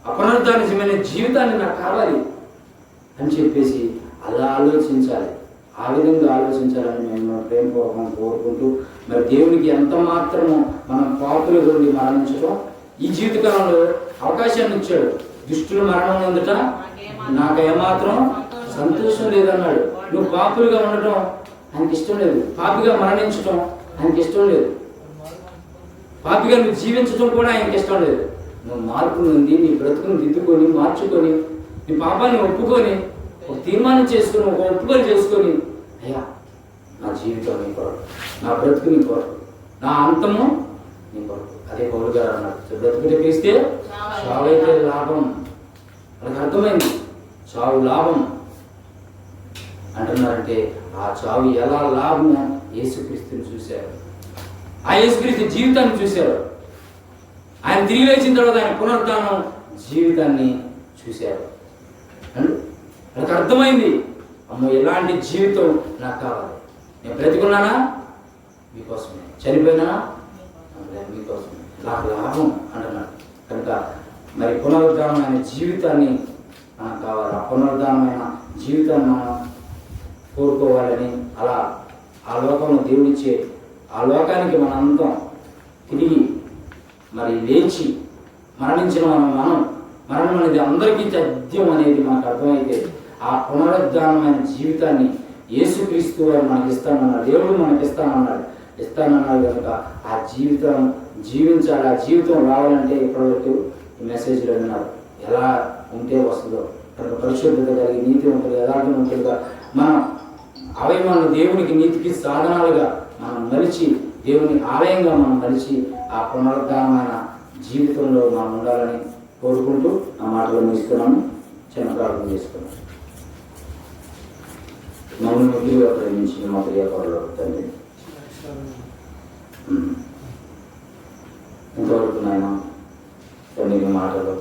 అపునరుద్ధానమైన జీవితాన్ని నాకు కావాలి అని చెప్పేసి అలా ఆలోచించాలి. ఆ విధంగా ఆలోచించాలని మేము ప్రేమపూర్వకం కోరుకుంటూ, మరి దేవునికి ఎంత మాత్రము మనం పాపులుగా ఉండి మరణించడం ఈ జీవితకాలంలో అవకాశాన్ని ఇచ్చాడు. దుష్టులు మరణం అందుట నాకు ఏమాత్రం సంతోషం లేదన్నాడు. నువ్వు పాపులుగా ఉండటం ఆయనకి ఇష్టం లేదు, పాపిగా మరణించడం ఆయనకి ఇష్టం లేదు, పాపిగా నువ్వు జీవించడం కూడా ఆయనకి ఇష్టం లేదు. నువ్వు మార్పు నుండి నీ బ్రతుకుని దిద్దుకొని మార్చుకొని నీ పాపాన్ని ఒప్పుకొని ఒక తీర్మానం చేసుకొని ఒక ఒప్పుకొని చేసుకొని, అయ్యా నా జీవితం నీ కొరకు, నా బ్రతుకు నీ కొరకు, నా అంతము నీ కొరకు. అదే పౌలు గారు అన్నారు, బ్రతుకుని క్రీస్తే చావైతే లాభం. వాళ్ళకి అర్థమైంది చావు లాభం అంటున్నారంటే ఆ చావు ఎలా లాభమో యేసుక్రీస్తుని చూశారు. ఆ యేసుక్రీస్తు జీవితాన్ని చూశారు. ఆయన తిరిగి లేచిన తర్వాత ఆయన పునరుద్ధానం జీవితాన్ని చూశారు. నాకు అర్థమైంది, అమ్మో ఎలాంటి జీవితం నాకు కావాలి. నేను బ్రతికున్నానా మీకోసమే, చనిపోయినా మీకోసమే, నాకు లాభం అంటున్నాడు. కనుక మరి పునరుద్ధానమైన జీవితాన్ని మనకు కావాలి. ఆ పునరుద్ధానమైన జీవితాన్ని మనం కోరుకోవాలని, అలా ఆ లోకంలో దేవుడిచ్చే ఆ లోకానికి మనంతం తిరిగి మరి లేచి మరణించిన మరణం అనేది అందరికీ తథ్యం అనేది మనకు అర్థమైతే ఆ పునరుద్ధానమైన జీవితాన్ని యేసుక్రీస్తు వారు మనకి ఇస్తానన్నాడు. దేవుడు మనకి ఇస్తానన్నాడు. కనుక ఆ జీవితం జీవించాలి. ఆ జీవితం రావాలంటే ఇప్పటివరకు ఈ మెసేజ్లో విన్నారు ఎలా ఉంటే వస్తుందో. కనుక పరిశుద్ధత కలిగి నీతి ఉంటుంది, యథార్థం ఉంటుందిగా మనం అవయవాలను దేవునికి నీతికి సాధనాలుగా మనం మలిచి, దేవుని ఆలయంగా మనం మలిచి ఆ పునరుద్ధానమైన జీవితంలో మనం ఉండాలని కోరుకుంటూ ఆ మాటలు ముగిస్తున్నాము. చిన్న ప్రార్థన చేసుకున్నాం. మమ్మల్ని మిగిలిగా ప్రేమించిన మా ప్రియపరులు తండ్రి, ఇంతవరకు నాయన తండ్రి మాటలు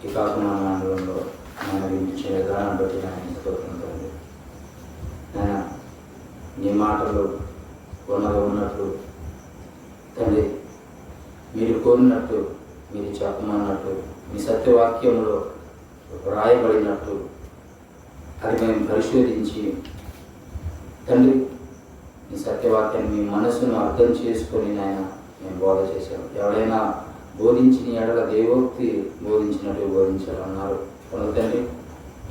ఈ కాకుండా మండలంలో ఆయన వినిపించే విధానం బట్టి ఆయన కోరుకుంటుంది. ఆయన నీ మాటలు ఉన్నట్లు తండ్రి మీరు కోరినట్టు, మీరు చెప్పమన్నట్టు, మీ సత్యవాక్యంలో రాయబడినట్టు అది మేము పరిశోధించి తండ్రి నీ సత్యవాక్యాన్ని మీ మనసును అర్థం చేసుకొని నాయన మేము బోధ చేశాం. ఎవరైనా బోధించిన ఎడల దేవోక్తి బోధించినట్టు బోధించాలన్నారు కనుక తండ్రి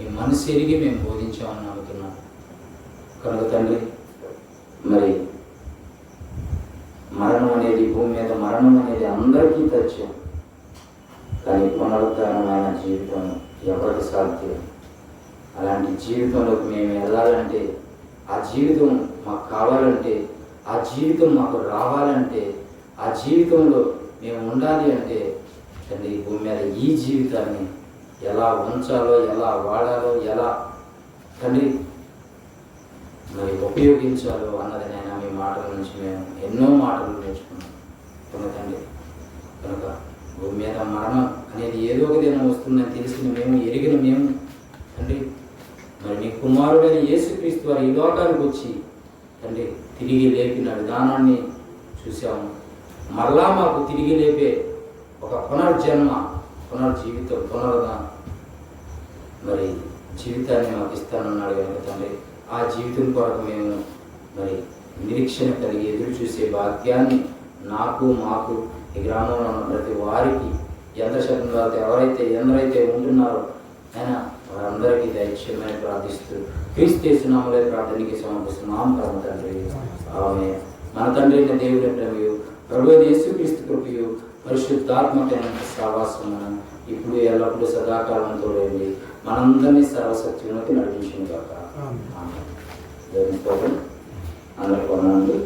ఈ మనసు ఎరిగి మేము బోధించామని నమ్ముతున్నాం కనుక తండ్రి మరి మరణం అనేది భూమి మీద మరణం అనేది అందరికీ తథ్యం, కానీ పునరుద్ధరణమైన జీవితం ఎవరికి సాధ్యం? అలాంటి జీవితంలోకి మేము వెళ్ళాలంటే, ఆ జీవితం మాకు కావాలంటే, ఆ జీవితం మాకు రావాలంటే, ఆ జీవితంలో మేము ఉండాలి అంటే తండ్రి భూమి మీద ఈ జీవితాన్ని ఎలా ఉంచాలో, ఎలా వాడాలో, ఎలా తండ్రి మరి ఉపయోగించాలో అన్నది నేను మీ మాటల నుంచి మేము ఎన్నో మాటలు నేర్చుకున్నాం కనుక తండ్రి. కనుక భూమి మీద మరణం అనేది ఏదో ఒక దినం వస్తుందని తెలిసిన మేము, ఎరిగిన మేము తండ్రి మరి నీ కుమారుడైన యేసుక్రీస్తు వారు ఈ లోకానికి వచ్చి తండ్రి తిరిగి లేపిన విధానాన్ని చూసాము. మరలా మాకు తిరిగి లేపే ఒక పునర్జన్మ, పునర్జీవితం, మరి జీవితాన్ని మాకు ఇస్తానన్నాడు కనుక తండ్రి ఆ జీవితం కొరకు మేము మరి నిరీక్షణ కలిగి ఎదురు చూసే భాగ్యాన్ని నాకు, మాకు, ఈ గ్రామంలో ఉన్న ప్రతి వారికి ఎంత శబ్దాలతో ఎందరైతే ఉంటున్నారో ఆయన వారందరికీ దయచేయమని ప్రార్థిస్తూ క్రీస్తు చేస్తున్నాములే ప్రార్థనకి సమర్పిస్తున్నాం పరమ తండ్రి. ఆమె మన తండ్రి అయిన దేవుని ప్రేమయు ప్రభువైన యేసుక్రీస్తు కృపయు పరిశుద్ధాత్మకమైన సహవాసము ఇప్పుడు ఎల్లప్పుడూ సదాకాలంతో లేని మనందరినీ సర్వసత్యంలోకి నడిపించింది కాక. దేవుని స్తోత్రం. అందరికీ వందనాలు.